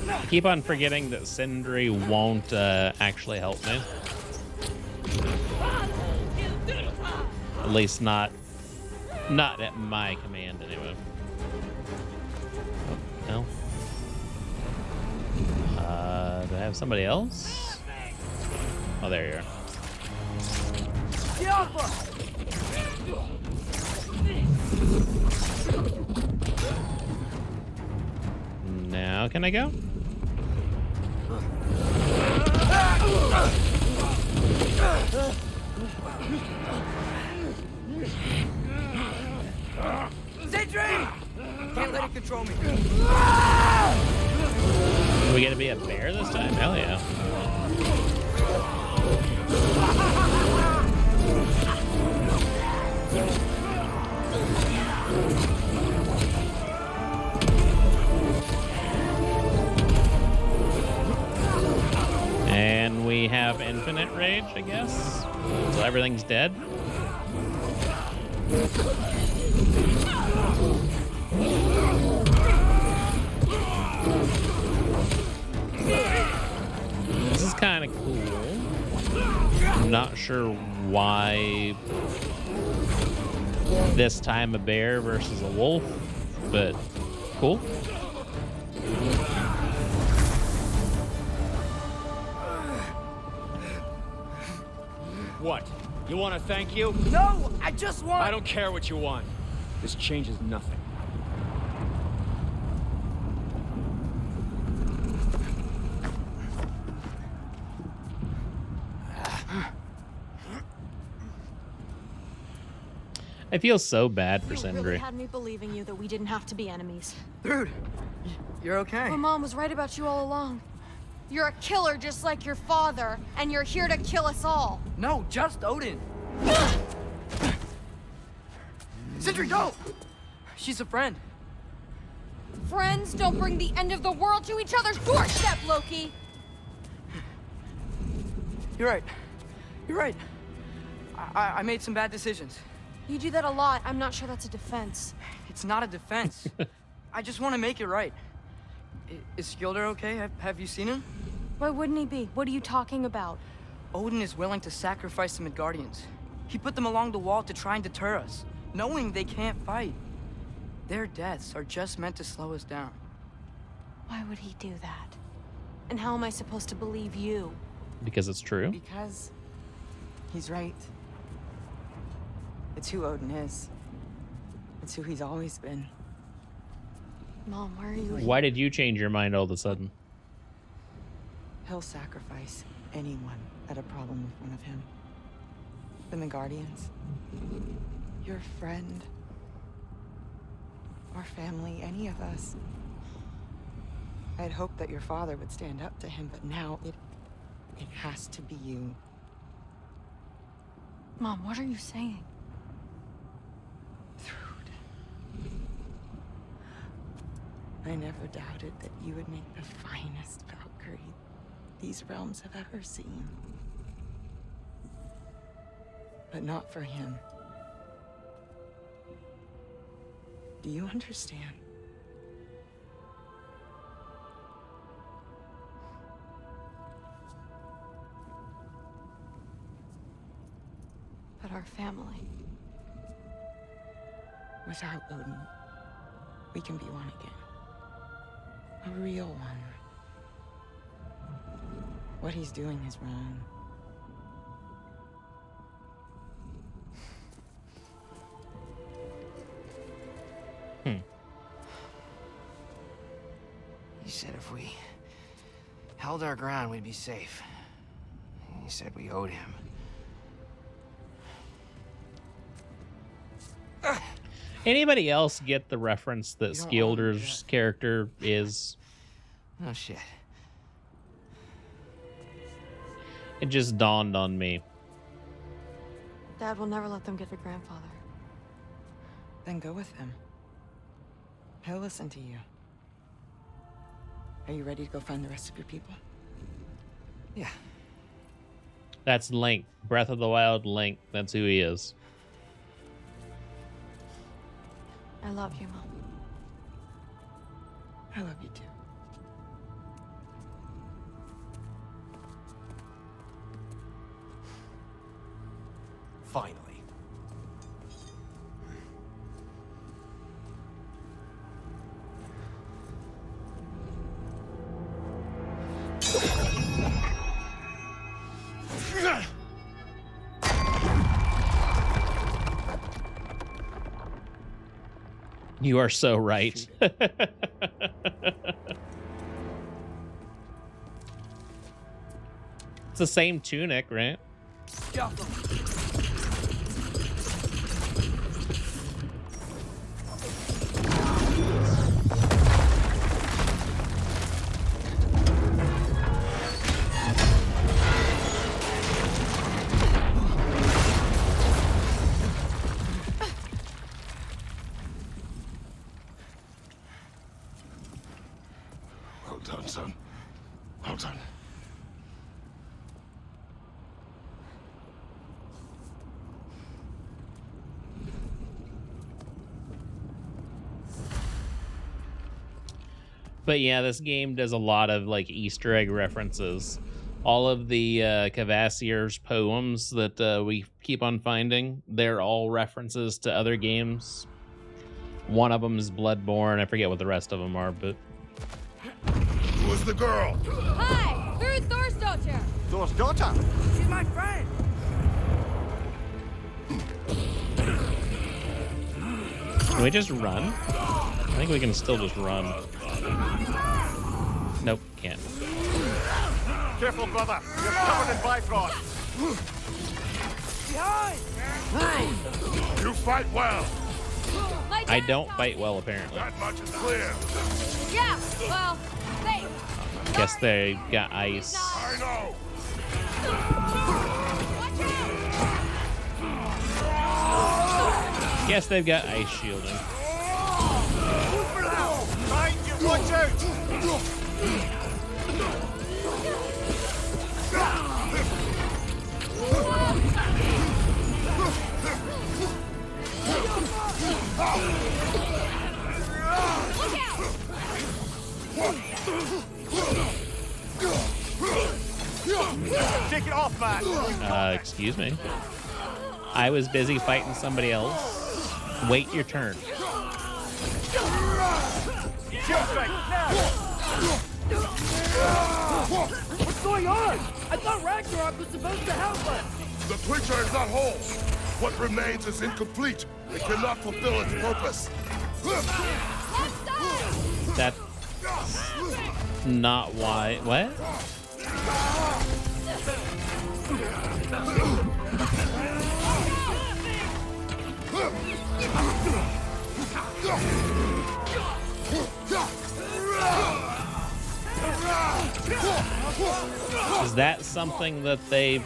I keep on forgetting that Sindri won't actually help me. At least not at my command anyway. Oh, no. Do I have somebody else? Oh, there you are. Now can I go? Sentry! Can't let it control me. Are we gonna be a bear this time? Hell yeah. And we have infinite rage, I guess. So everything's dead. This is kind of cool. I'm not sure why this time a bear versus a wolf, but cool. What? You want to thank you? No, I just want... I don't care what you want. This changes nothing. I feel so bad for You Sindri. really had me believing you that we didn't have to be enemies. Dude, you're okay. My mom was right about you all along. You're a killer just like your father, and you're here to kill us all. No, just Odin. Sindri, don't! She's a friend. Friends don't bring the end of the world to each other's doorstep, Loki! You're right. You're right. I made some bad decisions. You do that a lot. I'm not sure that's a defense. It's not a defense. I just want to make it right. Is Skilder okay? Have you seen him? Why wouldn't he be? What are you talking about? Odin is willing to sacrifice the Midgardians. He put them along the wall to try and deter us, knowing they can't fight. Their deaths are just meant to slow us down. Why would he do that? And how am I supposed to believe you? Because it's true. Because he's right. It's who Odin is. It's who he's always been. Mom, where are you? Why did you change your mind all of a sudden? He'll sacrifice anyone at a problem in front of him. The Midgardians. Your friend. Our family, any of us. I had hoped that your father would stand up to him, but now it has to be you. Mom, what are you saying? I never doubted that you would make the finest Valkyrie these realms have ever seen. But not for him. Do you understand? But our family. Without Odin, we can be one again. A real one. What he's doing is wrong. He said if we held our ground, we'd be safe. He said we owed him. Anybody else get the reference that Skilder's character is? Oh shit. It just dawned on me. Dad will never let them get their grandfather. Then go with him. He'll listen to you. Are you ready to go find the rest of your people? Yeah. That's Link. Breath of the Wild Link. That's who he is. I love you, Mom. I love you too. Finally. You are so right. It's the same tunic, right? Well done, son. Well done. But yeah, this game does a lot of like Easter egg references. All of the Cavassier's poems that we keep on finding, they're all references to other games. One of them is Bloodborne. I forget what the rest of them are, but... Who's the girl? Hi! Who's Thor's daughter? Thor's daughter? She's my friend. Can we just run? I think we can still just run. Nope, can't. Careful, brother. You're covered in Bifrost. Behind! You fight well. I don't fight well, apparently. That much is clear. Yeah, well, thanks. Guess they got ice. I know. Guess they've got ice shielding. Behind you, watch out! Take it off, man! Excuse me. I was busy fighting somebody else. Wait your turn. What's going on? I thought Ragnarok was supposed to help us. The creature is not whole. What remains is incomplete. It cannot fulfill its purpose. That's not why. What? Is that something that they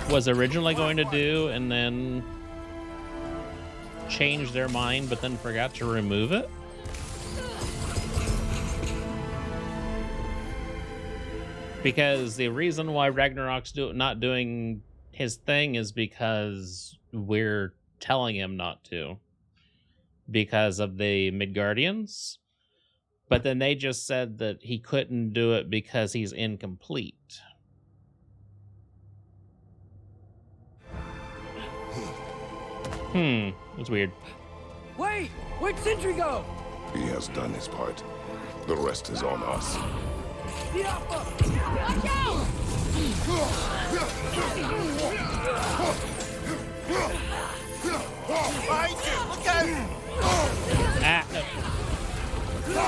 was originally going to do and then changed their mind but then forgot to remove it? Because the reason why Ragnarok's not doing his thing is because we're telling him not to. Because of the Midgardians. But then they just said that he couldn't do it because he's incomplete. That's weird. Wait! Where'd Sentry go? He has done his part. The rest is on us. Watch out! Behind you! Look out! Ah, no. Okay.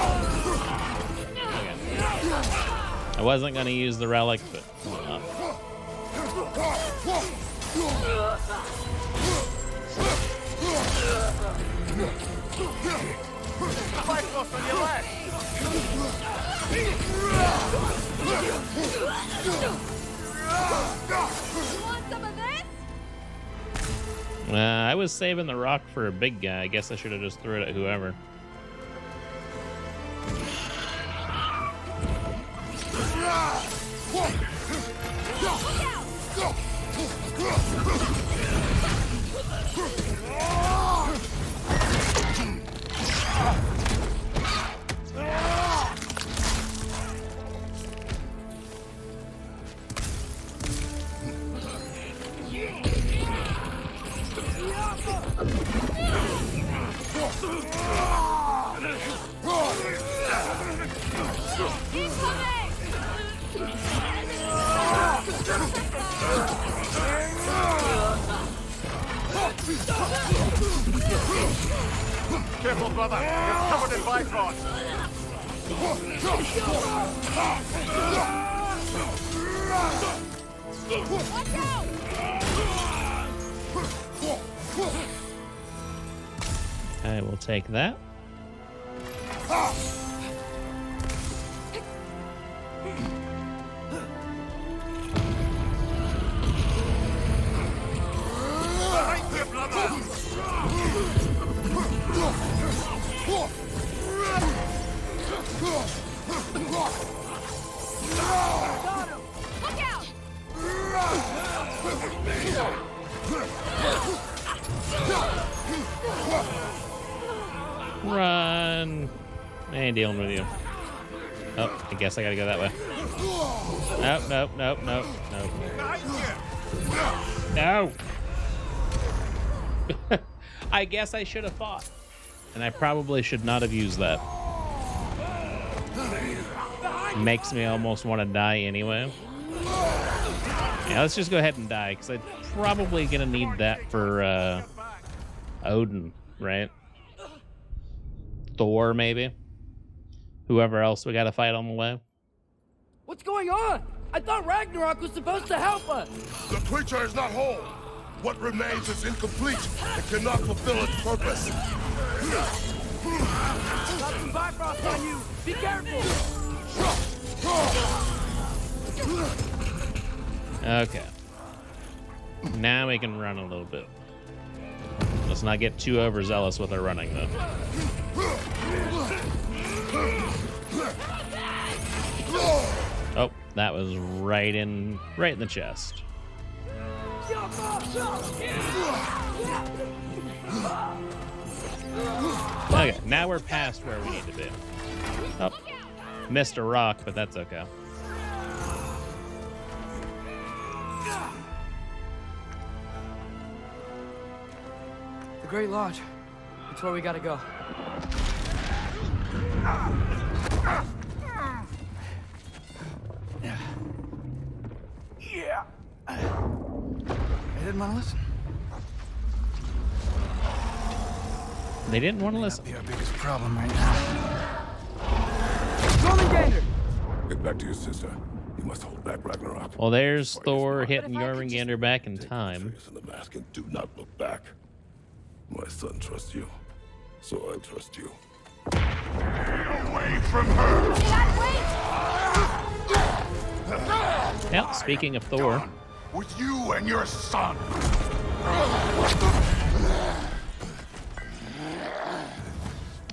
I wasn't going to use the relic, but... Bifrost on your left! You want some of this? I was saving the rock for a big guy. I guess I should have just threw it at whoever. Careful, brother. You're covered in Bifrost. Watch out! I will take that. Behind you, brother! Look out! Run. ain't dealing with you. Oh, I guess I gotta go that way. Nope, nope, nope, nope, nope. No! I guess I should have fought. And I probably should not have used that. Makes me almost want to die anyway. Yeah, let's just go ahead and die, because I'm probably gonna need that for Odin, right? Thor, maybe? Whoever else we gotta fight on the way. What's going on? I thought Ragnarok was supposed to help us. The creature is not whole. What remains is incomplete. It cannot fulfill its purpose. Got some Bifrost on you. Be careful. Okay. Now we can run a little bit. Let's not get too overzealous with our running, though. Oh, that was right in the chest. Okay, now we're past where we need to be. Oh, missed a rock, but that's okay. The Great Lodge. It's where we gotta go. Yeah. They didn't want to listen. They didn't want to listen. Be our biggest problem right now. Jormungandr! Get back to your sister. You must hold back Ragnarok. Well, there's Thor hitting Jormungandr back in time. In the mask and do not look back. My son trusts you, so I trust you. Get away from her! Yeah, speaking of Thor. With you and your son.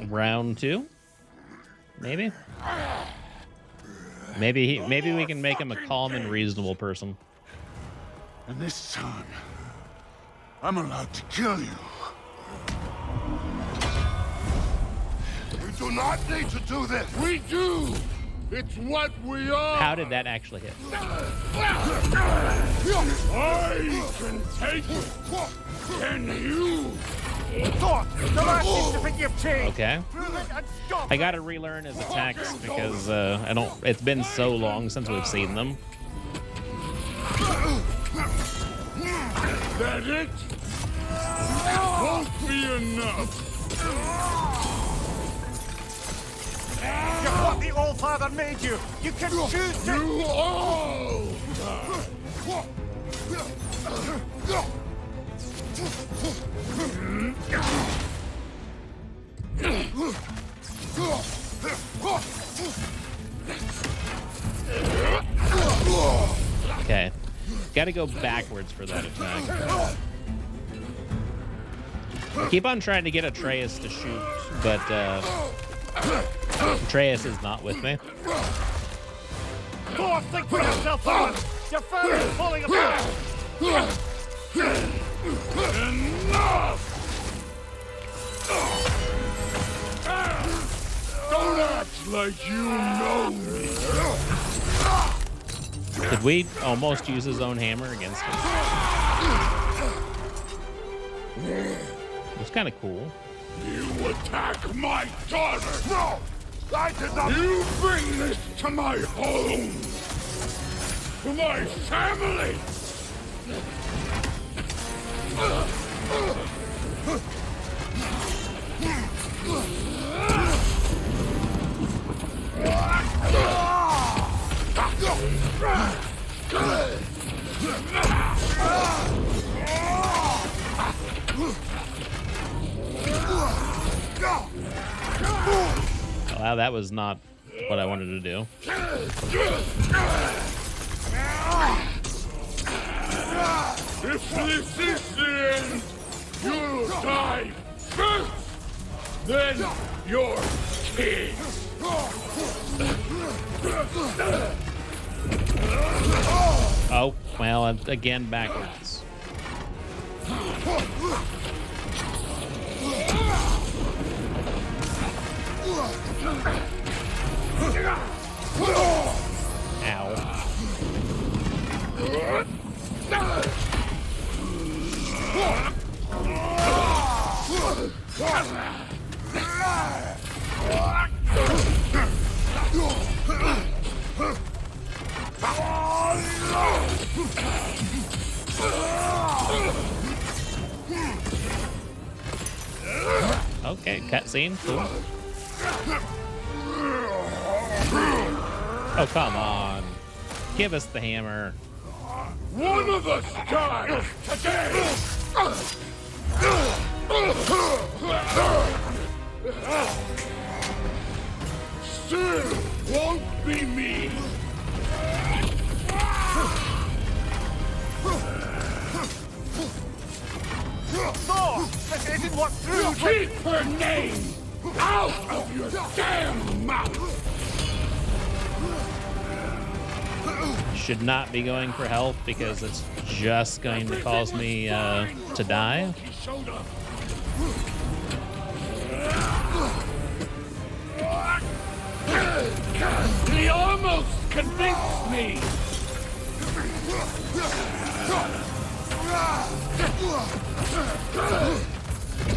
Round 2? Maybe? Maybe we can make him a calm and reasonable person. And this time, I'm allowed to kill you. We do not need to do this. We do. It's what we are. How did that actually hit? I can take it. Can you? Okay. I gotta relearn his attacks because I don't. It's been so long since we've seen them. That it? Won't be enough. You're what the All-Father made you. You can choose to. You all. Okay. Gotta go backwards for that attack. I keep on trying to get Atreus to shoot, but Atreus is not with me. Thor, think for yourself, Owen. Your family's falling apart. Enough! Don't act like you know me. Did we almost use his own hammer against him? It was kind of cool. You attack my daughter! No! I did not! You bring this to my home! To my family! Wow, that was not what I wanted to do. If this is the end, you'll die first, then your kids. Oh, well, again, backwards. Okay, cutscene, cool. Oh, come on. Give us the hammer. One of us dies today! Still won't be me! Thor! This isn't what through... Keep her name out of your damn mouth! Should not be going for health because it's just going to cause me to die. He almost convinced me!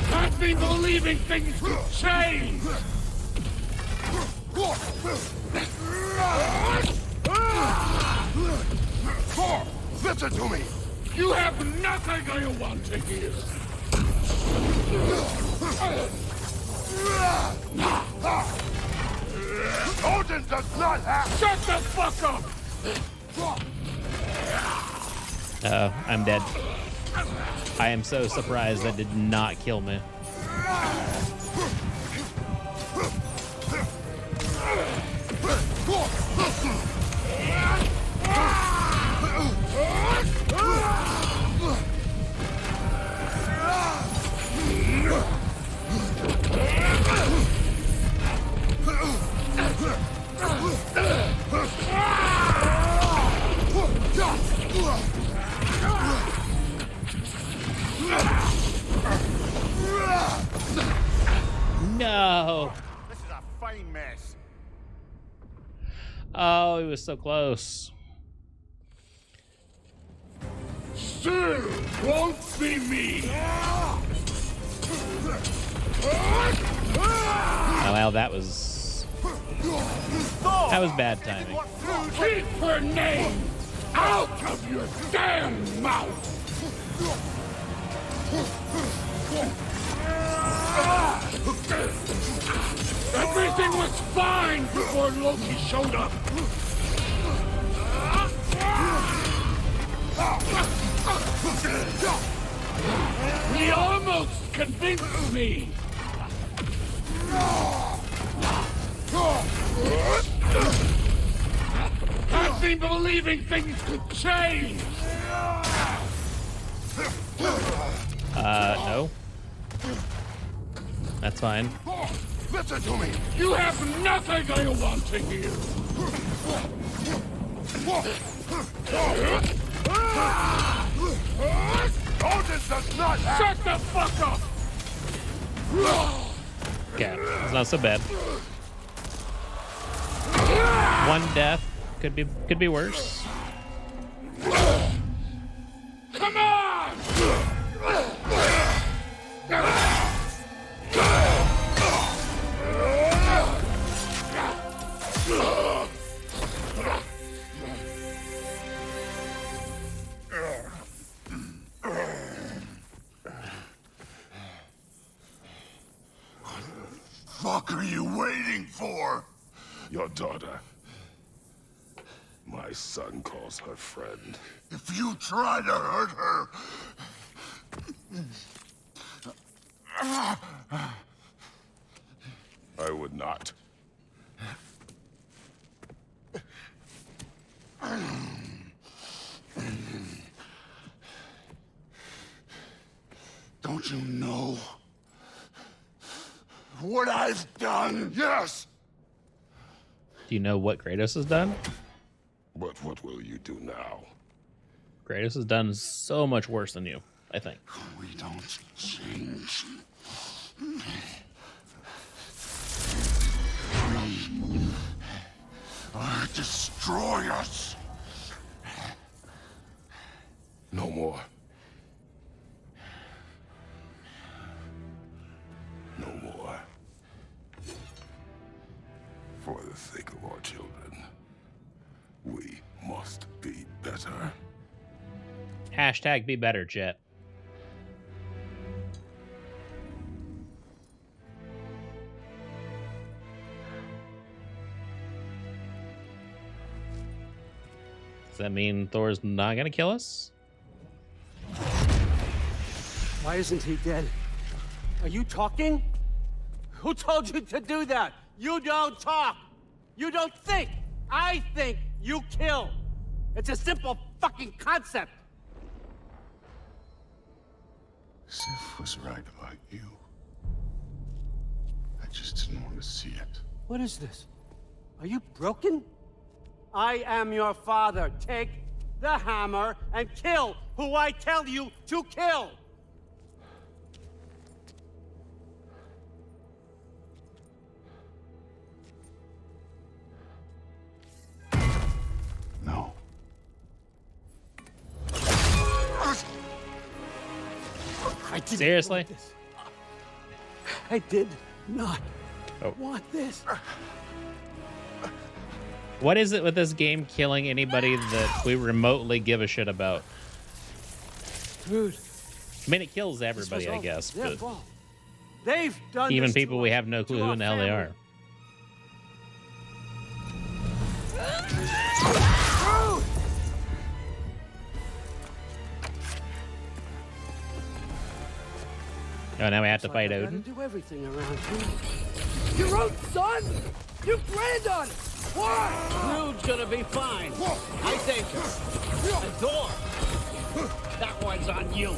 Had me believing things could change! Thor, listen to me! You have nothing I want to hear! Odin does not have... Shut the fuck up! I'm dead. I am so surprised that did not kill me. No. This is a fine mess. Oh, he was so close. Still won't be me! Oh, well, that was bad timing. Keep her name out of your damn mouth! Everything was fine before Loki showed up! He almost convinced me! Had me believing things could change! No. That's fine. Listen to me! You have nothing I want to hear! Odin does not have... Shut the fuck up! Okay, it's not so bad. One death could be worse. Come on! What the fuck are you waiting for? Your daughter. My son calls her friend. If you try to hurt her... I would not. Don't you know what I've done? Yes! Do you know what Kratos has done? But what will you do now? Kratos has done so much worse than you, I think. We don't change. destroy us. No more. No more. For the sake of our children, we must be better. Hashtag be better, Jet. Does that mean Thor's not gonna kill us? Why isn't he dead? Are you talking? Who told you to do that? You don't talk. You don't think. I think, you kill. It's a simple fucking concept. Sif was right about you. I just didn't want to see it. What is this? Are you broken? I am your father. Take the hammer and kill who I tell you to kill. No. I didn't Seriously? want this. I did not want this. What is it with this game killing anybody that we remotely give a shit about? Dude. I mean, it kills everybody, I guess, but They've done even this people to we us, have no clue to who our in the hell they family. are. Oh, now we have to fight I gotta Odin? do everything around here. Your own son? You planned on it! Why? Rude's gonna be fine. I think. And Thor, that one's on you.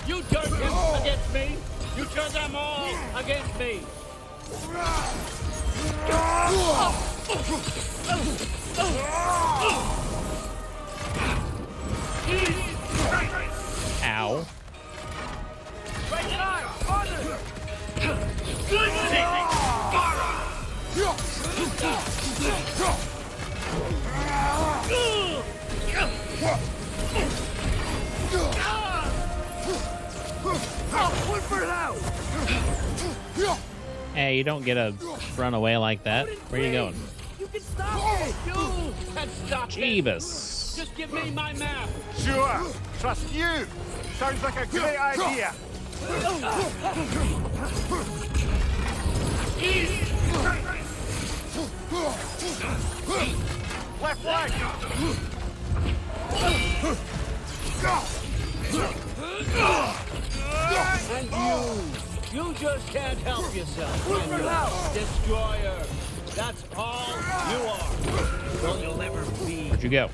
You turned him against me. You turned them all against me. Ow. Right side, honor. One for now. Hey, you don't get to run away like that. Where are you going? You can stop it. You can stop it. Jeebus. Just give me my map. Sure. Trust you. Sounds like a great idea. Left leg. And you just can't help yourself. Can you? Destroyer. That's all you are. Well, you'll never be. Where'd you go?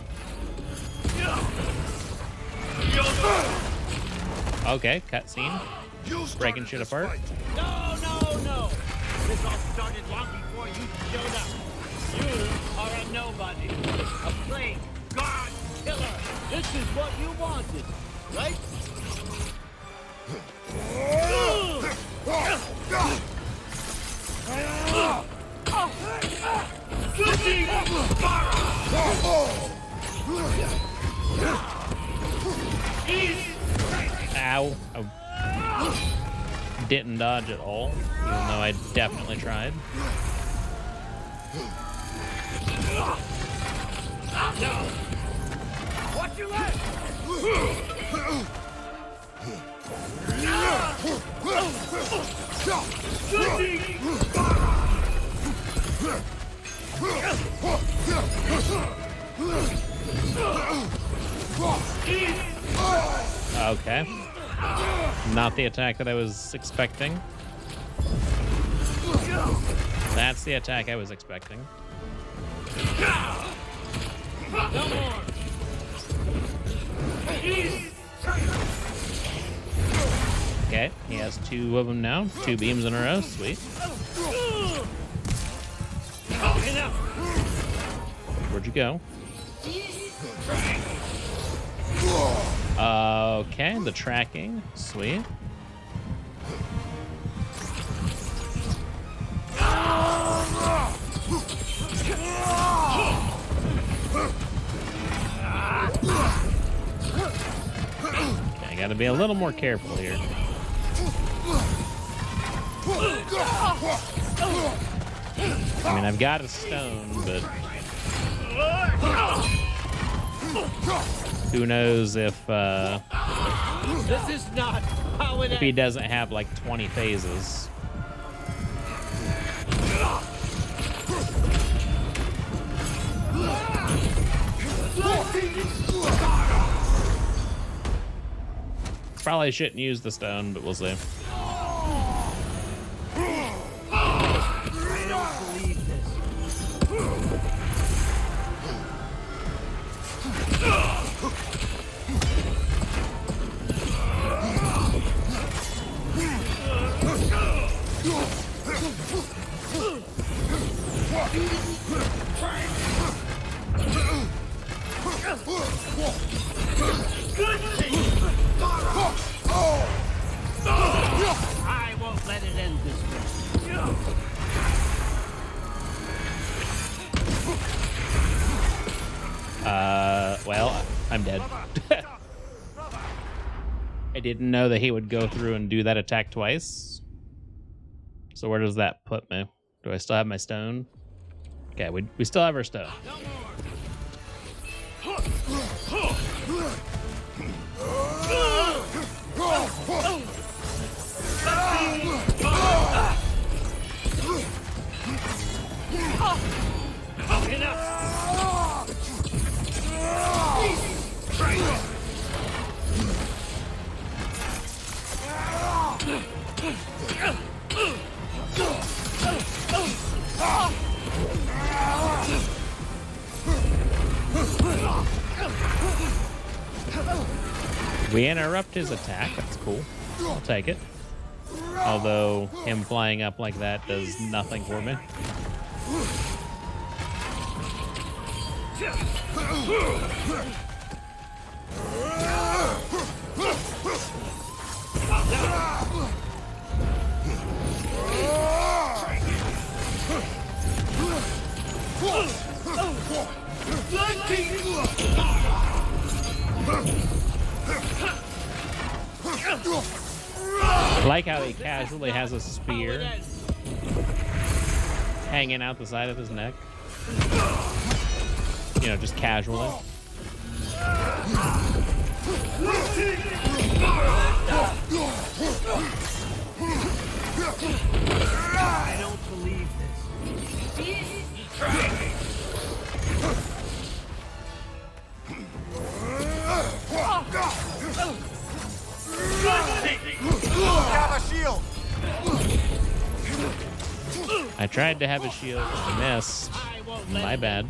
Okay, cutscene. Breaking shit apart. No, no, no. This all started long before you showed up. You are a nobody. A plague, god, killer. This is what you wanted, right? Ow. I didn't dodge at all, even though I definitely tried. No. Watch your left. Okay. Not the attack that I was expecting. That's the attack I was expecting. No more. Okay, he has two of them now. 2 beams in a row. Sweet. Where'd you go? Okay, the tracking. Sweet. gotta be a little more careful here. I mean, I've got a stone, but who knows if This is not how it if he doesn't have like 20 phases. Probably shouldn't use the stone, but we'll see. I don't believe this. I won't let it end this way. Well, I'm dead. I didn't know that he would go through and do that attack twice. So where does that put me? Do I still have my stone? Okay, we still have our stone. We interrupt his attack. That's cool. I'll take it. Although him flying up like that does nothing for me. I like how he casually has a spear hanging out the side of his neck. You know, just casually. I don't believe this. Have a shield. I tried to have a shield, but I missed. My bad.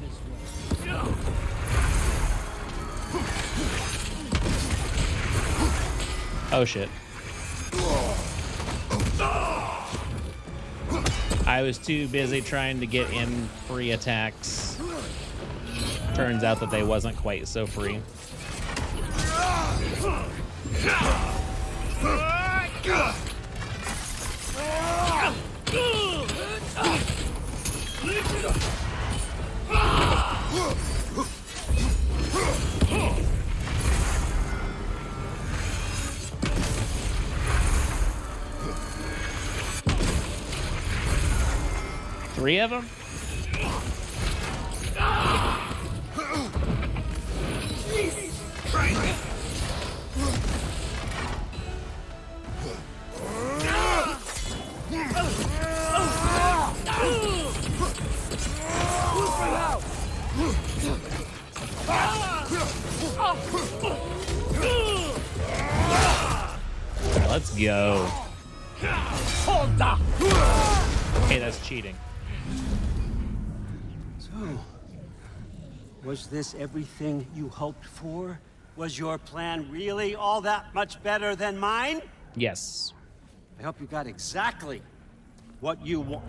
Oh shit. I was too busy trying to get in free attacks. Turns out that they wasn't quite so free. Three of them? Let's go. Hey, that's cheating. So, was this everything you hoped for? Was your plan really all that much better than mine? Yes. I hope you got exactly what you want.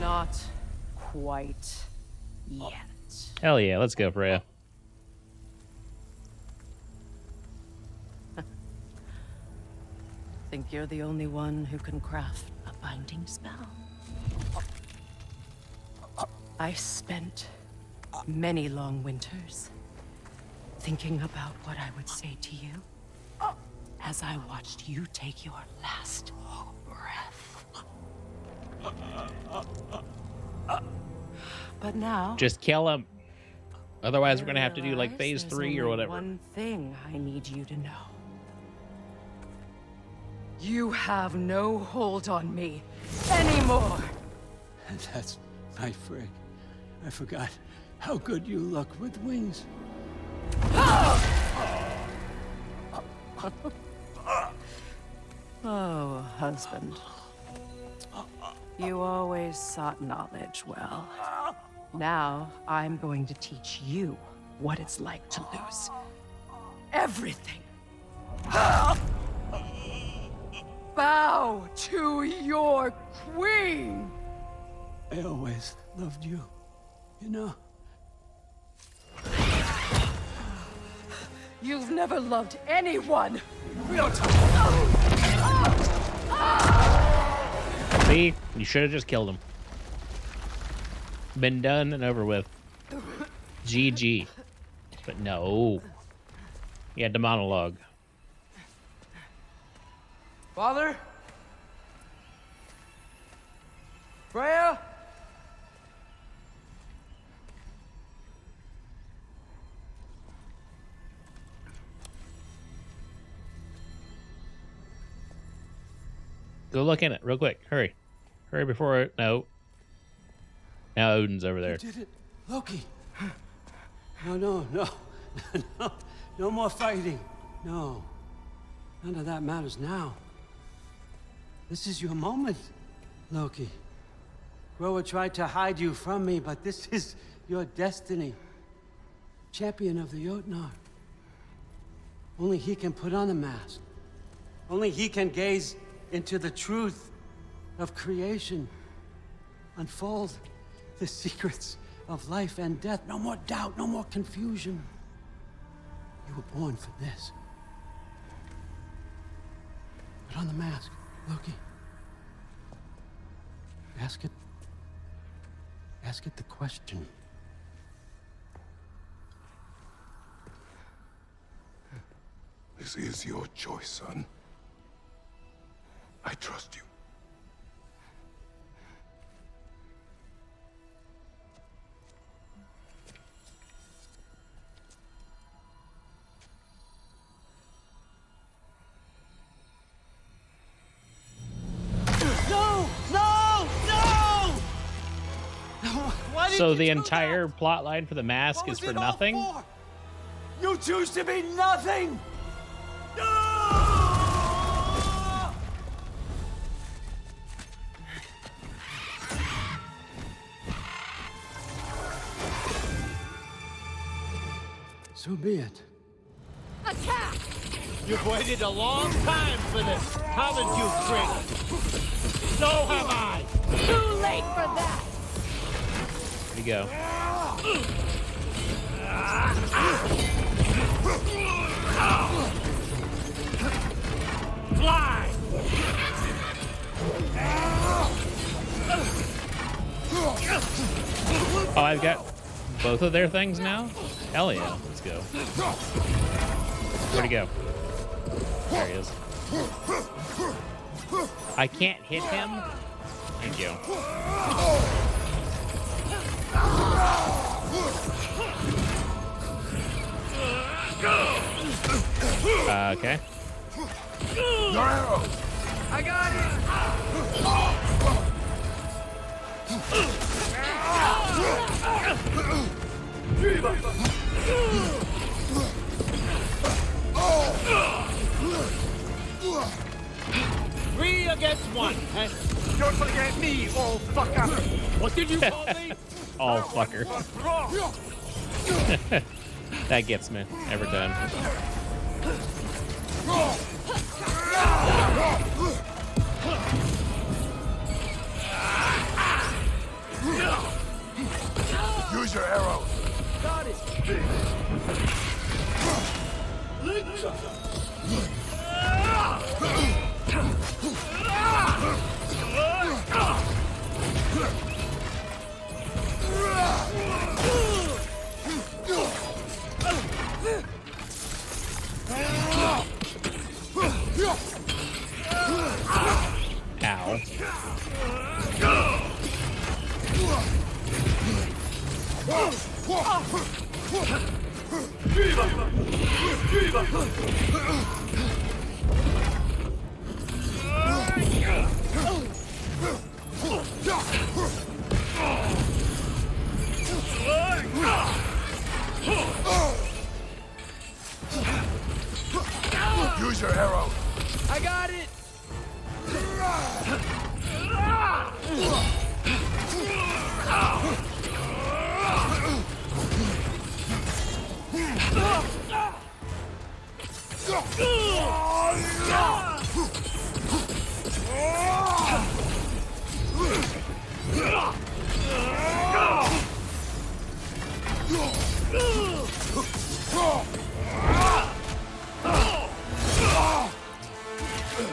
Not quite yet. Hell yeah, let's go, Freya. Think you're the only one who can craft a binding spell? I spent many long winters thinking about what I would say to you as I watched you take your last breath. But now... Just kill him. Otherwise, we're going to have to do like phase 3 or whatever. One thing I need you to know. You have no hold on me anymore. And that's my frig. I forgot how good you look with wings. Oh, husband. You always sought knowledge well. Now, I'm going to teach you what it's like to lose everything. Bow to your queen! I always loved you, you know? You've never loved anyone! See? You should have just killed him. Been done and over with. GG. But no. He had the monologue. Father? Freya? Go look in it real quick. Hurry. Hurry before it... No. Now Odin's over there. You did it, Loki. No. No more fighting. No. None of that matters now. This is your moment, Loki. Groa tried to hide you from me, but this is your destiny. Champion of the Jotnar. Only he can put on the mask. Only he can gaze into the truth of creation. Unfold the secrets of life and death. No more doubt, no more confusion. You were born for this. Put on the mask, Loki. Ask it the question. This is your choice, son. I trust you. So the entire plot line for the mask is for nothing? You choose to be nothing! So be it. Attack! You've waited a long time for this, haven't you, Kratos? So have I! Too late for that! Where'd he go? Fly! Oh, I've got both of their things now? Hell yeah, let's go. Where'd he go? There he is. I can't hit him? Thank you. Okay. Your arrow! I got it! Three against one. Don't forget me, old fucker! What did you call me? All fucker. That gets me every time. Use your arrows. God is Use your arrow. I got it!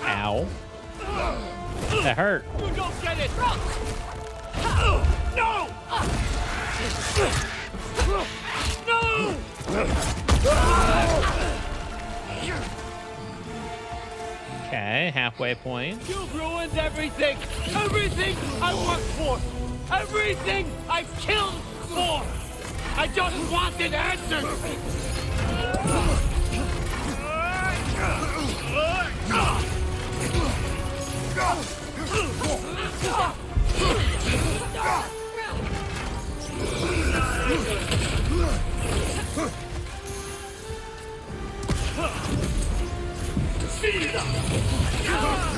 Ow. That hurt. You don't get it! No! No! Okay, halfway point. You've ruined everything! Everything I worked for! Everything I've killed for! I just wanted answers!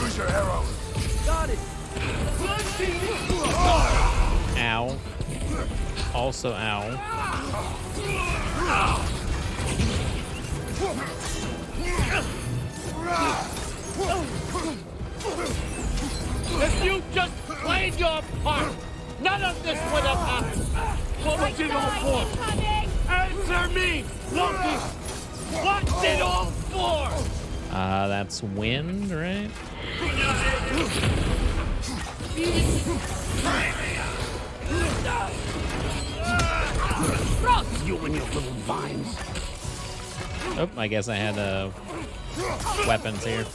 Use your arrow. Got it! Ow. Also ow. If you just played your part, none of this would have happened. What was it all for? Answer me, Loki! What's it all for? That's wind, right? You and your little vines. Oh, I guess I had weapons here.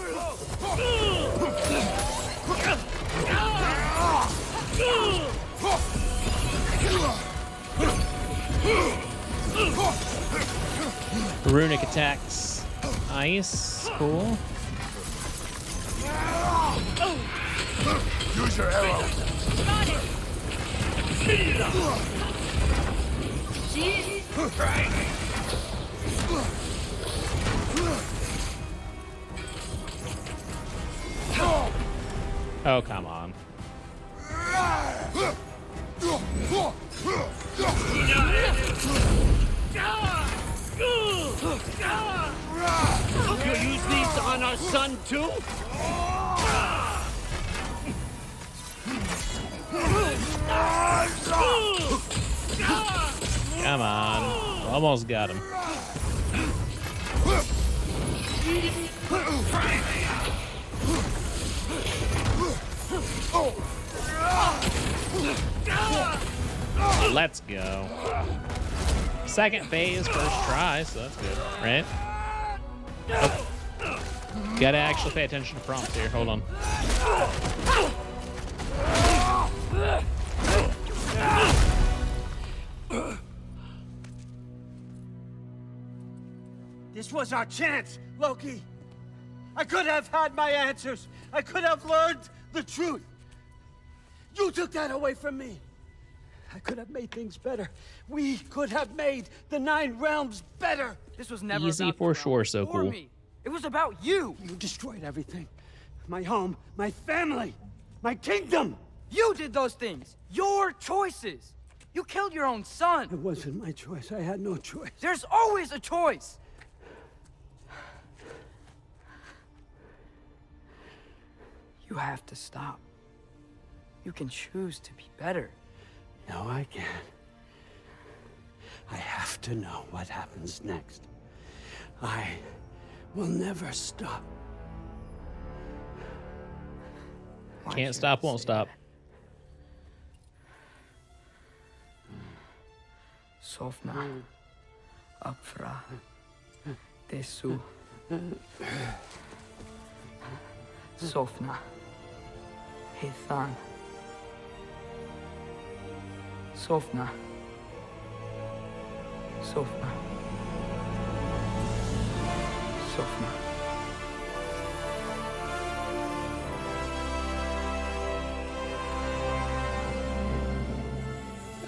Runic attacks. Ice. Cool. Use your arrow. Oh, come on. You use these on our son too? Come on. Almost got him. Let's go. Second phase, first try, so that's good, right? Oh. Gotta actually pay attention to prompts here. Hold on. This was our chance, Loki. I could have had my answers. I could have learned the truth. You took that away from me. I could have made things better. We could have made the 9 realms better. This was never Easy about for the sure, realms so or cool. me. It was about you. You destroyed everything. My home, my family, my kingdom. You did those things. Your choices. You killed your own son. It wasn't my choice. I had no choice. There's always a choice. You have to stop. You can choose to be better. No, I can't. I have to know what happens next. I will never stop. Can't stop, won't stop. Sofna. Apfra. Desu. Sofna. Hithan. Sofna. Sofna.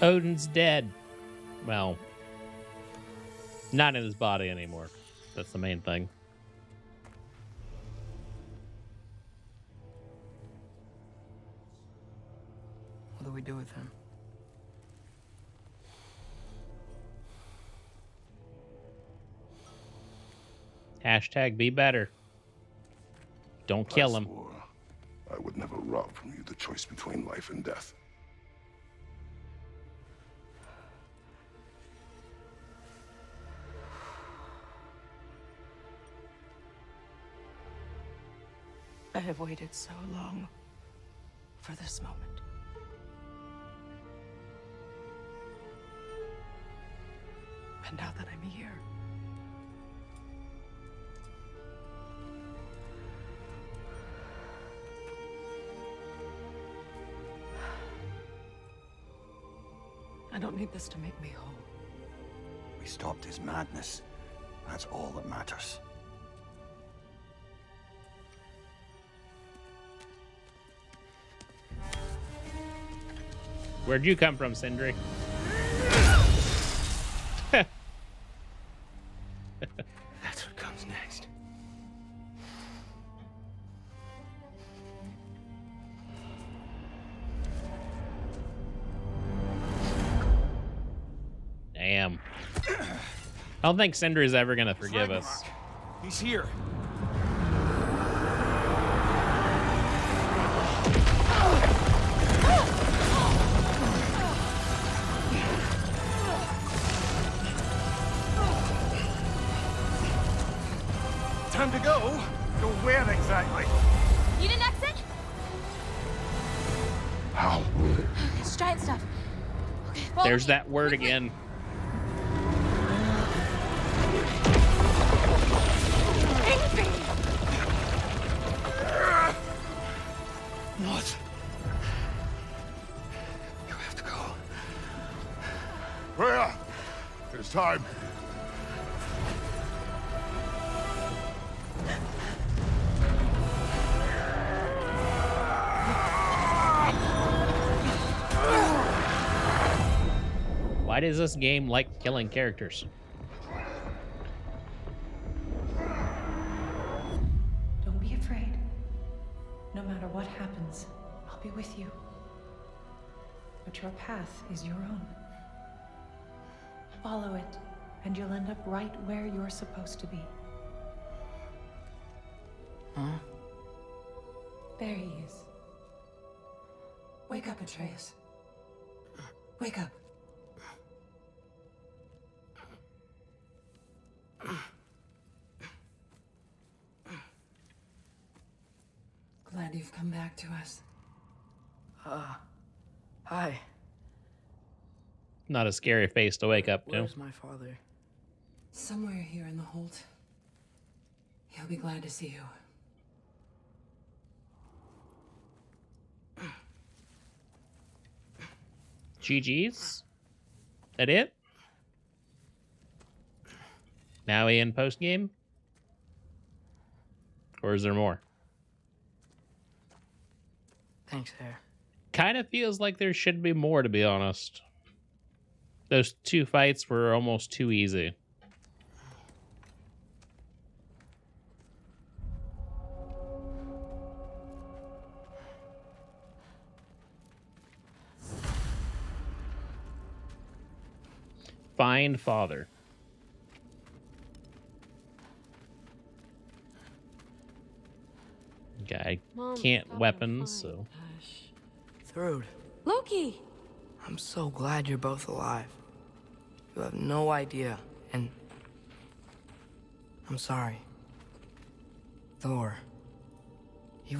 Odin's dead. Well, not in his body anymore. That's the main thing. What do we do with him? Hashtag be better. Don't kill I him. swore I would never rob from you the choice between life and death. I have waited so long for this moment. And now that I'm here, I don't need this to make me whole. We stopped his madness. That's all that matters. Where'd you come from, Sindri? That's what comes next. Damn. I don't think Sindri's ever gonna forgive us. He's here. Time to go. Go where exactly? You didn't exit? How? It's giant stuff. Okay, follow There's me. that word again. What? You have to go. Freya! It is time. Why does this game like killing characters? don't be afraid. No matter what happens, I'll be with you. But your path is your own. Follow it, and you'll end up right where you're supposed to be. Huh? There he is. Wake up, Atreus. Wake up. Glad you've come back to us. Hi. Not a scary face to wake up to. Where's my father? Somewhere here in the Holt. He'll be glad to see you. GG's? That it? Now in post game? Or is there more? Thanks, Hare. Kind of feels like there should be more, to be honest. Those two fights were almost too easy. Find father. Guy can't weapons, so. Thrud. Loki! I'm so glad you're both alive. You have no idea, and I'm sorry. Thor. He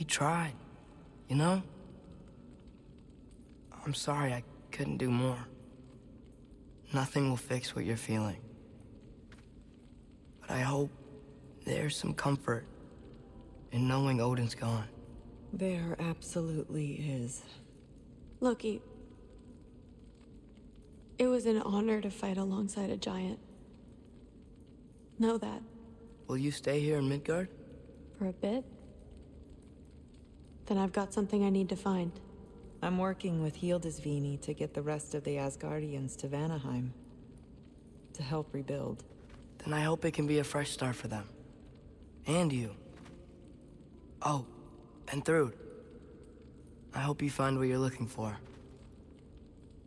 tried, you know? I'm sorry I couldn't do more. Nothing will fix what you're feeling. But I hope there's some comfort in knowing Odin's gone. There absolutely is. Loki, It was an honor to fight alongside a giant. Know that. Will you stay here in Midgard? For a bit? Then I've got something I need to find. I'm working with Hildisvini to get the rest of the Asgardians to Vanaheim. To help rebuild. Then I hope it can be a fresh start for them. And you. Oh, and Thrud. I hope you find what you're looking for.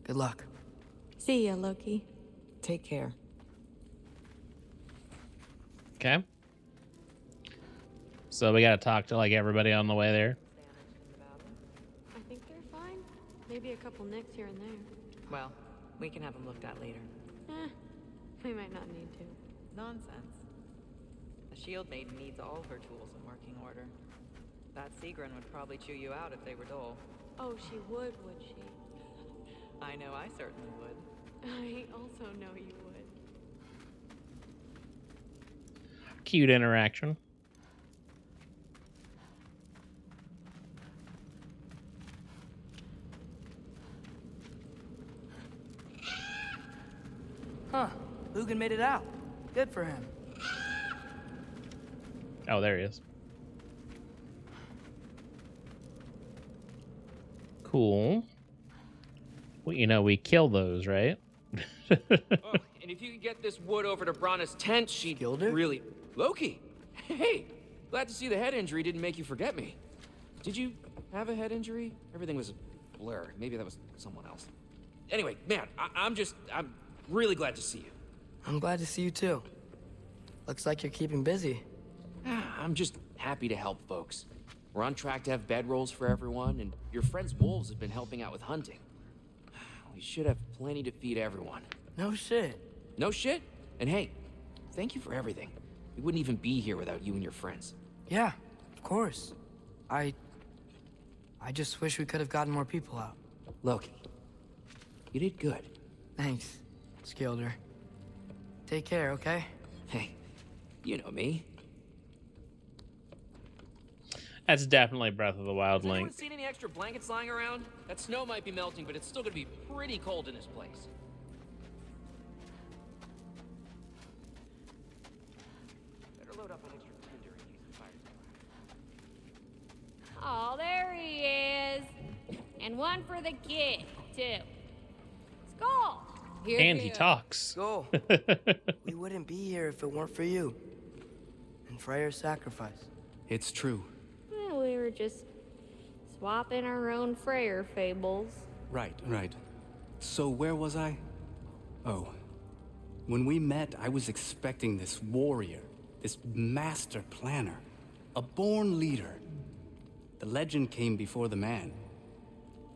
Good luck. See ya, Loki. Take care. Okay. So we gotta talk to like everybody on the way there. I think they're fine. Maybe a couple nicks here and there. Well, we can have them looked at later. We might not need to. Nonsense. The Shield Maiden needs all her tools in working order. That Sigrun would probably chew you out if they were dull. Oh, she would she? I know I certainly would. I also know you would. Cute interaction. Huh. Bugden made it out. Good for him. Oh, there he is. Cool. Well, you know, we kill those, right? Oh, and if you could get this wood over to Brana's tent, she'd really... Loki! Hey! Glad to see the head injury didn't make you forget me. Did you have a head injury? Everything was a blur. Maybe that was someone else. Anyway, man, I'm really glad to see you. I'm glad to see you too. Looks like you're keeping busy. I'm just happy to help folks. We're on track to have bedrolls for everyone, and your friend's wolves have been helping out with hunting. We should have plenty to feed everyone. No shit. No shit? And hey, thank you for everything. We wouldn't even be here without you and your friends. Yeah, of course. I just wish we could have gotten more people out. Loki, you did good. Thanks, Skilder. Take care, okay? Hey, you know me. That's definitely Breath of the Wild Has anyone link. seen any extra blankets lying around? That snow might be melting, but it's still gonna be pretty cold in this place. Better load up on extra tinder in case the fire's going. Oh, there he is. And one for the kid, too. Skull! Here And you he go. talks. Skull. We wouldn't be here if it weren't for you. And Freyr's sacrifice. It's true. Well, we were just swapping our own Freyr fables. Right. So where was I? Oh. When we met, I was expecting this warrior, this master planner, a born leader. The legend came before the man.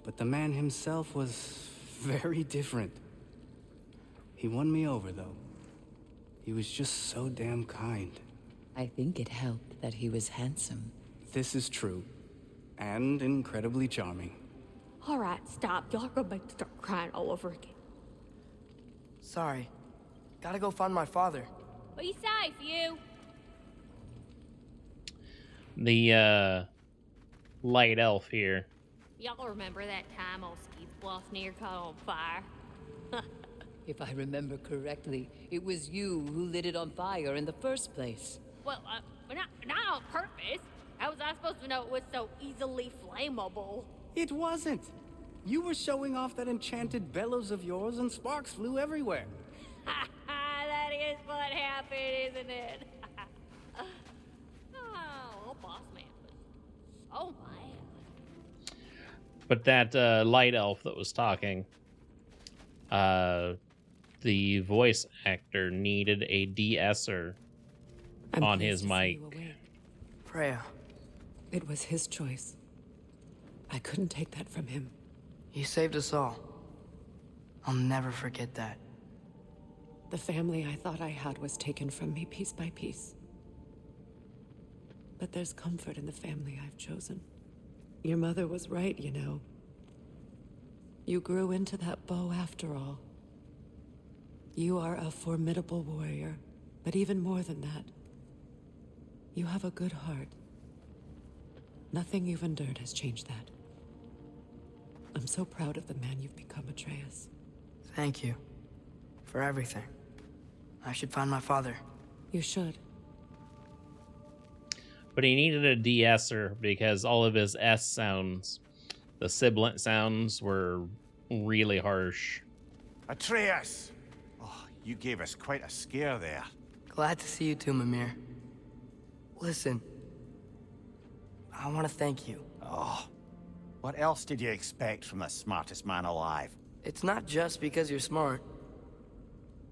But the man himself was very different. He won me over, though. He was just so damn kind. I think it helped that he was handsome. This is true. And incredibly charming. All right, stop. Y'all are gonna make me start crying all over again. Sorry. Gotta go find my father. Be safe, you. The light elf here. Y'all remember that time old Skeet's Bluff near caught on fire? If I remember correctly, it was you who lit it on fire in the first place. Well, not on purpose. How was I supposed to know it was so easily flammable? It wasn't. You were showing off that enchanted bellows of yours and sparks flew everywhere. That is what happened, isn't it? Oh, boss man was so mad. But that light elf that was talking, the voice actor needed a de-esser on his mic. Freya. It was his choice. I couldn't take that from him. He saved us all. I'll never forget that. The family I thought I had was taken from me piece by piece. But there's comfort in the family I've chosen. Your mother was right, you know. You grew into that bow after all. You are a formidable warrior, but even more than that, you have a good heart. Nothing you've endured has changed that. I'm so proud of the man you've become, Atreus. Thank you. For everything. I should find my father. You should. But he needed a de-esser because all of his S sounds, the sibilant sounds, were really harsh. Atreus! Oh, you gave us quite a scare there. Glad to see you too, Mimir. Listen, I want to thank you. Oh, what else did you expect from the smartest man alive? It's not just because you're smart.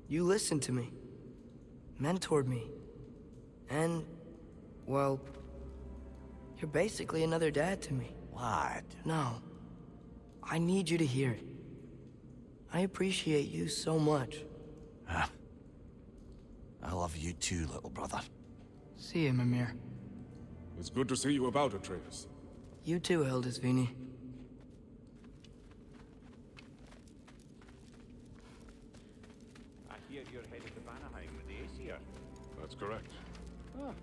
You listened to me, mentored me, and, well, you're basically another dad to me. What? No, I need you to hear it. I appreciate you so much. I love you too, little brother. See you, Mimir. It's good to see you about, Atreus. You too, Hildisvini. I hear you're headed to Vanaheim with the Aesir. That's correct. Oh,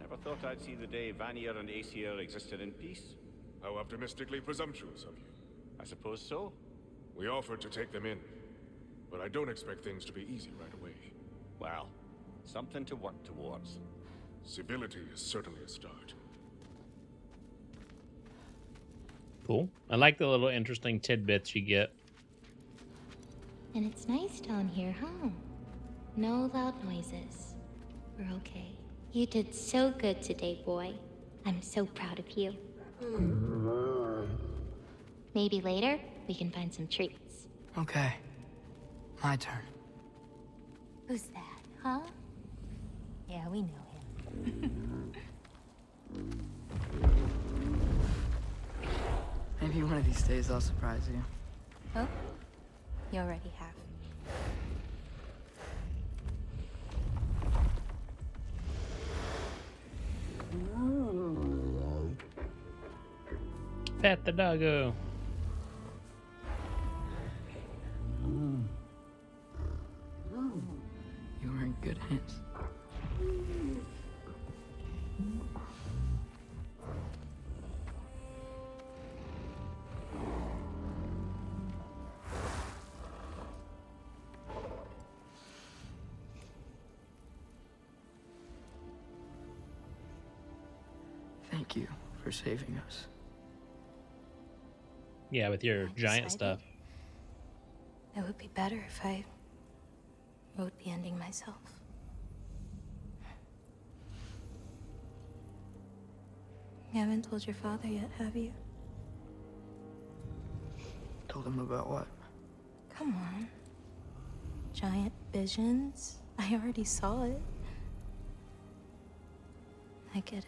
never thought I'd see the day Vanir and Aesir existed in peace. How optimistically presumptuous of you. I suppose so. We offered to take them in, but I don't expect things to be easy right away. Well, something to work towards. Civility is certainly a start. Cool. I like the little interesting tidbits you get. And it's nice down here, huh? No loud noises. We're okay. You did so good today, boy. I'm so proud of you. Maybe later, we can find some treats. Okay. My turn. Who's that, huh? Yeah, we know him. Maybe one of these days I'll surprise you. Oh? You already have. Pet the doggo. You were in good hands. Thank you for saving us. Yeah, with your giant stuff. It would be better if I wrote the ending myself. You haven't told your father yet, have you? Told him about what? Come on. Giant visions? I already saw it. I get it.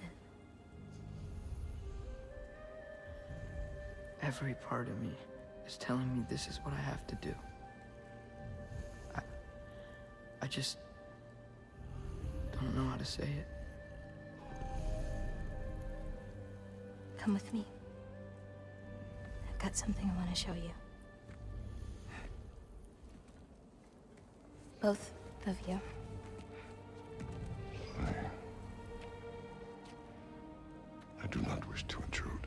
Every part of me is telling me this is what I have to do. I just don't know how to say it. Come with me. I've got something I want to show you. Both of you. I do not wish to intrude.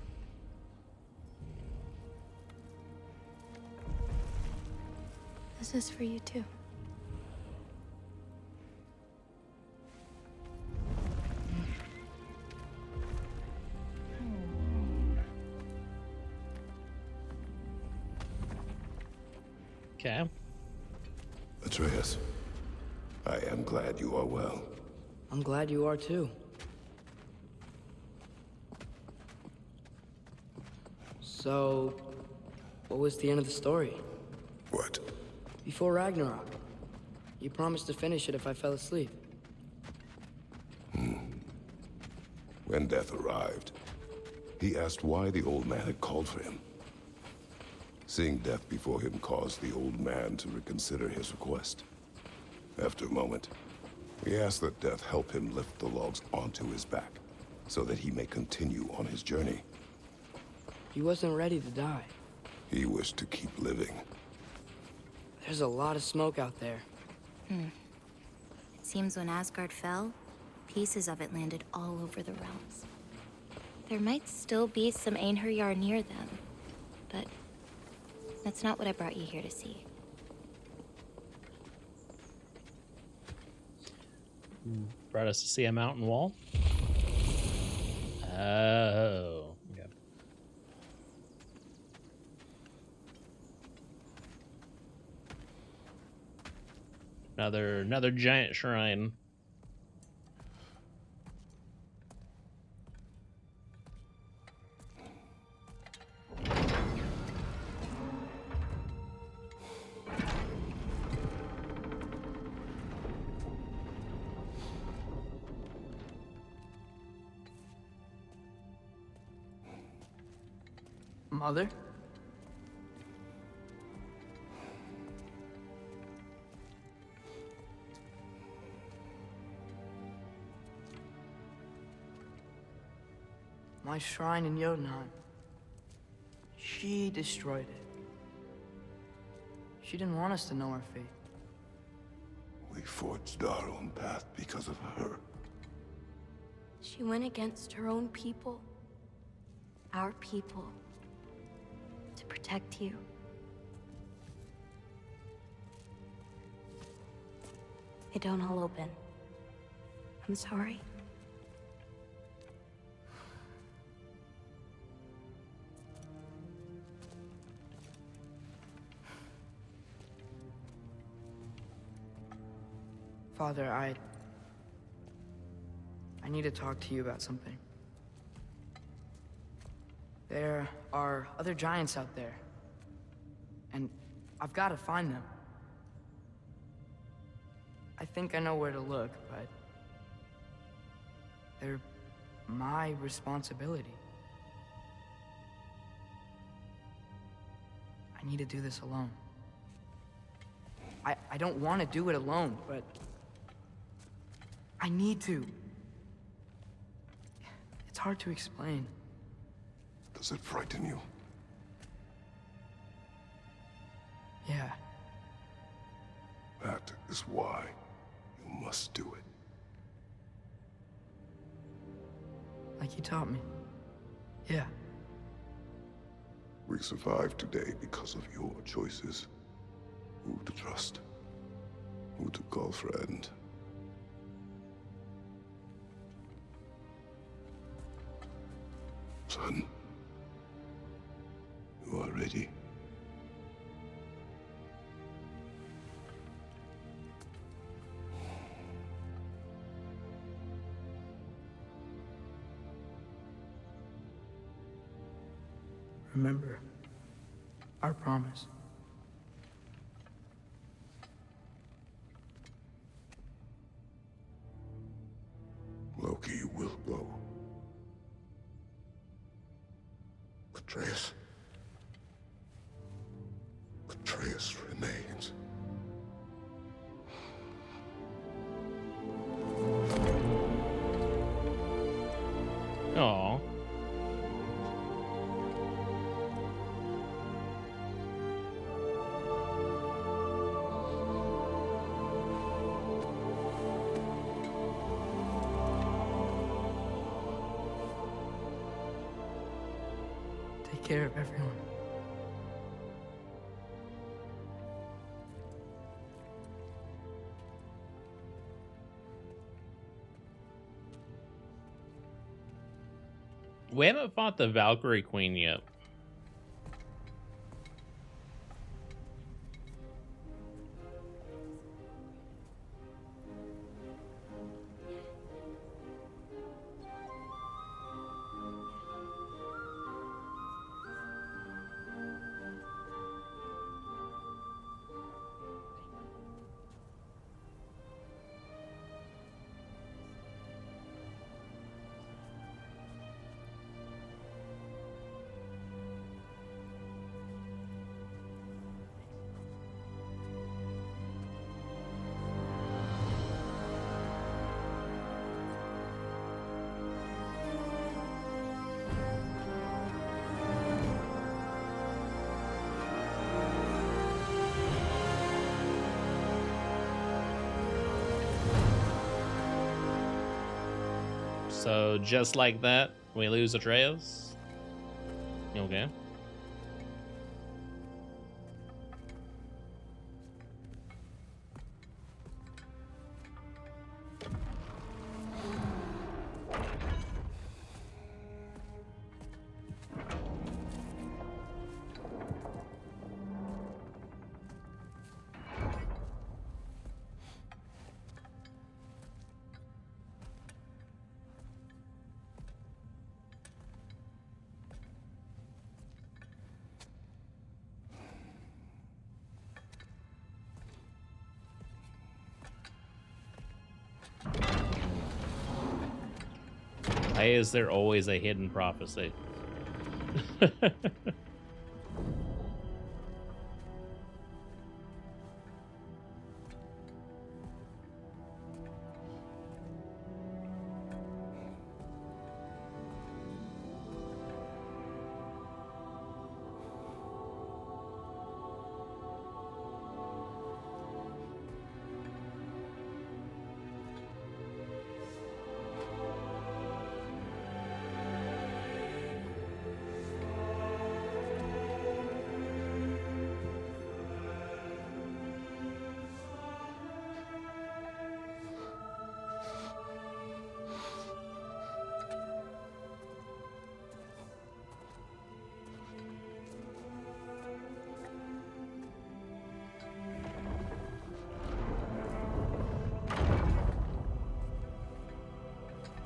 This is for you too. Okay. Atreus, I am glad you are well. I'm glad you are too. So, what was the end of the story? What? Before Ragnarok. You promised to finish it if I fell asleep. When death arrived, he asked why the old man had called for him. Seeing death before him caused the old man to reconsider his request. After a moment, he asked that death help him lift the logs onto his back, so that he may continue on his journey. He wasn't ready to die. He wished to keep living. There's a lot of smoke out there. It seems when Asgard fell, pieces of it landed all over the realms. There might still be some Einherjar near them, but that's not what I brought you here to see. brought us to see a mountain wall. Oh, okay. Another giant shrine. Mother? My shrine in Jotunheim. She destroyed it. She didn't want us to know our fate. We forged our own path because of her. She went against her own people. Our people. To protect you. They don't all open. I'm sorry. Father, I need to talk to you about something. There are other giants out there. And I've got to find them. I think I know where to look, but they're my responsibility. I need to do this alone. I don't want to do it alone, but I need to. It's hard to explain. Does it frighten you? Yeah. That is why you must do it. Like you taught me. Yeah. We survived today because of your choices. Who to trust. Who to call friend. Son. You are ready. Remember our promise. Loki will go. Atreus. Atreus remains. Aww. Take care of everyone. We haven't fought the Valkyrie Queen yet. So just like that, we lose Atreus. Okay. Why is there always a hidden prophecy?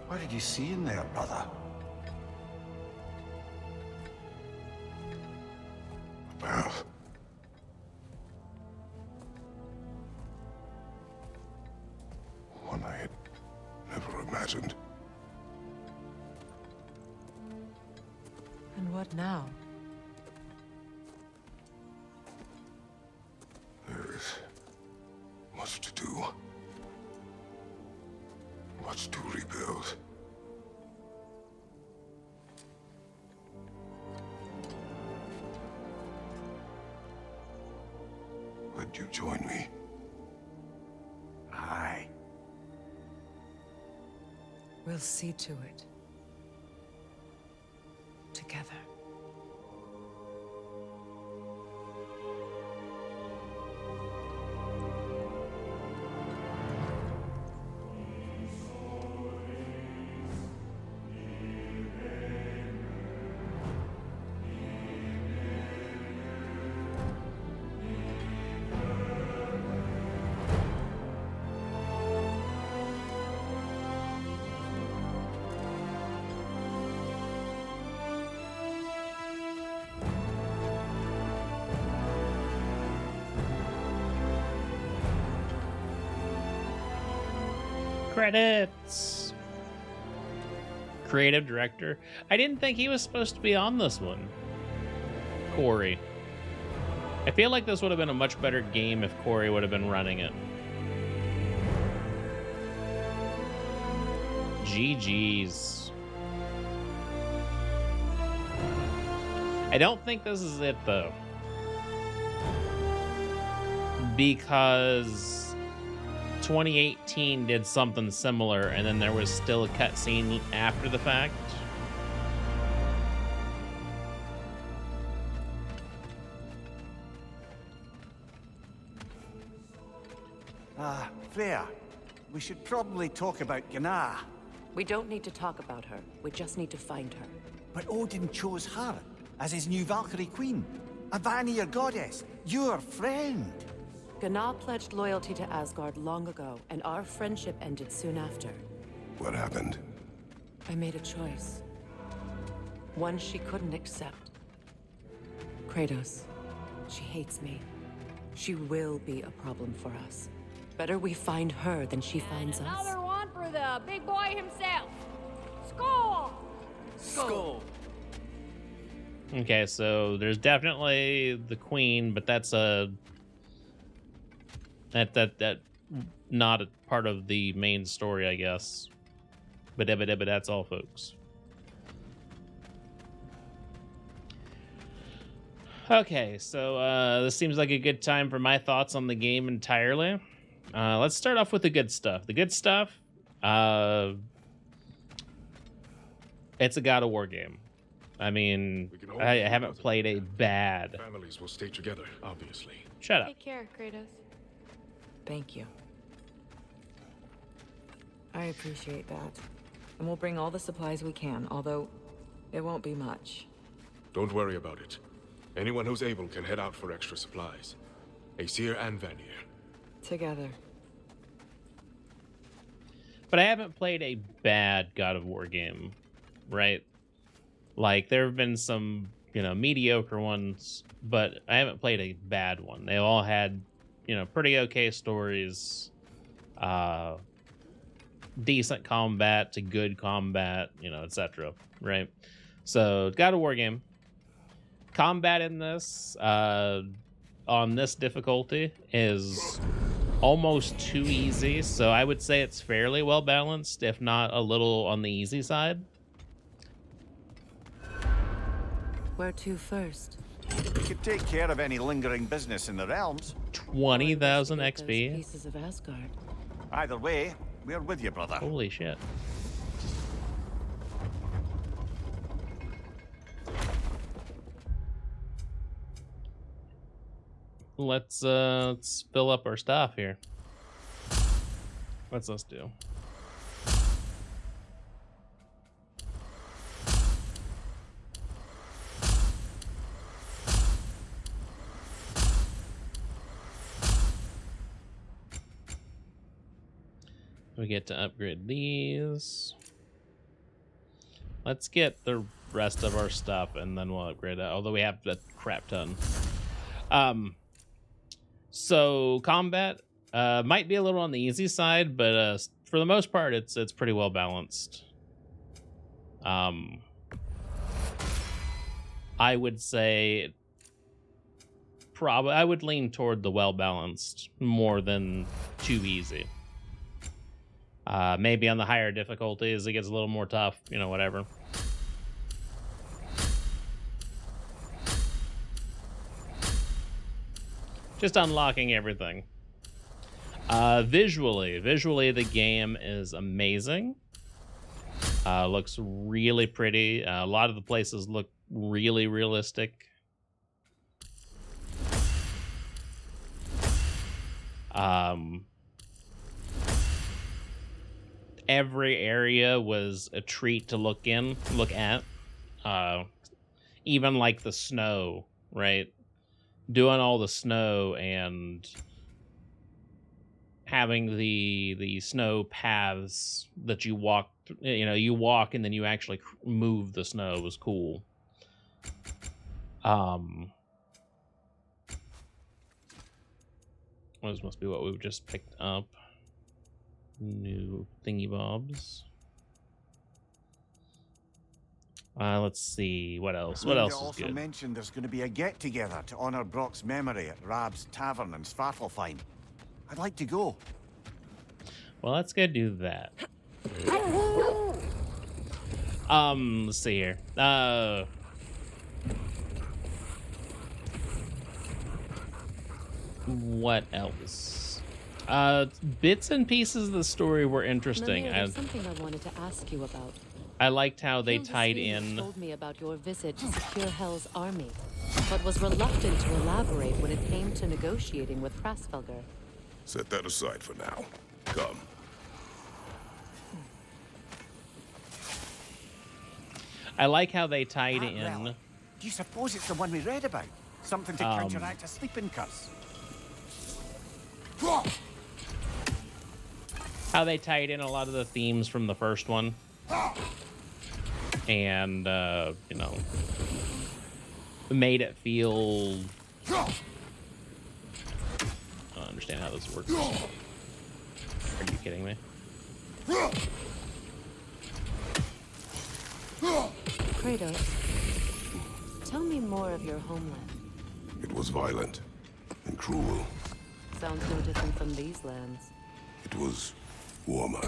What did you see in there, brother? A path. One I had never imagined. And what now? There is much to do. Much to rebuild. Would you join me? Aye. We'll see to it. Together. Credits. Creative director. I didn't think he was supposed to be on this one. Corey. I feel like this would have been a much better game if Corey would have been running it. GG's. I don't think this is it though. Because 2018 did something similar, and then there was still a cutscene after the fact. Freya, we should probably talk about Gná. We don't need to talk about her. We just need to find her. But Odin chose her as his new Valkyrie queen. A Vanir goddess, your friend. Gná pledged loyalty to Asgard long ago, and our friendship ended soon after. What happened? I made a choice. One she couldn't accept. Kratos. She hates me. She will be a problem for us. Better we find her than she finds us. Another one for the big boy himself. Skull! Skull! Okay, so there's definitely the queen, but that's a... That not a part of the main story, I guess. But that's all, folks. Okay, so this seems like a good time for my thoughts on the game entirely. Let's start off with the good stuff. The good stuff, it's a God of War game. I mean, I haven't played a bad... Families will stay together, obviously. Shut up. Take care, Kratos. Thank you. I appreciate that. And we'll bring all the supplies we can, although it won't be much. Don't worry about it. Anyone who's able can head out for extra supplies. Aesir and Vanir. Together. But I haven't played a bad God of War game, right? Like, there have been some, mediocre ones, but I haven't played a bad one. They all had, pretty okay stories. decent combat to good combat, etc. Right? So, God of War game. Combat in this, on this difficulty, is almost too easy. So I would say it's fairly well balanced, if not a little on the easy side. Where to first? We could take care of any lingering business in the realms. 20,000 XP. Pieces of Asgard. Either way, we're with you, brother. Holy shit. Let's fill up our stuff here. What's this do? We get to upgrade these. Let's get the rest of our stuff and then we'll upgrade it. Although we have a crap ton. So combat might be a little on the easy side, but for the most part, it's pretty well balanced. I would say I would lean toward the well balanced more than too easy. Maybe on the higher difficulties, it gets a little more tough, whatever. Just unlocking everything. Visually, the game is amazing. Looks really pretty. A lot of the places look really realistic. Every area was a treat to look at. Even like the snow, right? Doing all the snow and having the snow paths that you walk, you walk and then you actually move the snow was cool. Those must be what we've just picked up. New thingy bobs. Let's see what else. What else is also good? mentioned there's going to be a get-together to honor Brock's memory at Rab's Tavern in Svartalfheim. I'd like to go. Well, let's go do that. Let's see here. What else? Bits and pieces of the story were interesting. There's something I wanted to ask you about. I liked how they Hilda tied Sweeney in. told me about your visit to secure Hell's army, but was reluctant to elaborate when it came to negotiating with Hrasfelger. Set that aside for now. Come. I like how they tied in. Relic. Do you suppose it's the one we read about? Something to counteract a sleeping curse? How they tied in a lot of the themes from the first one. And, made it feel... I don't understand how this works. Are you kidding me? Kratos, tell me more of your homeland. It was violent and cruel. Sounds no different from these lands. It was warmer.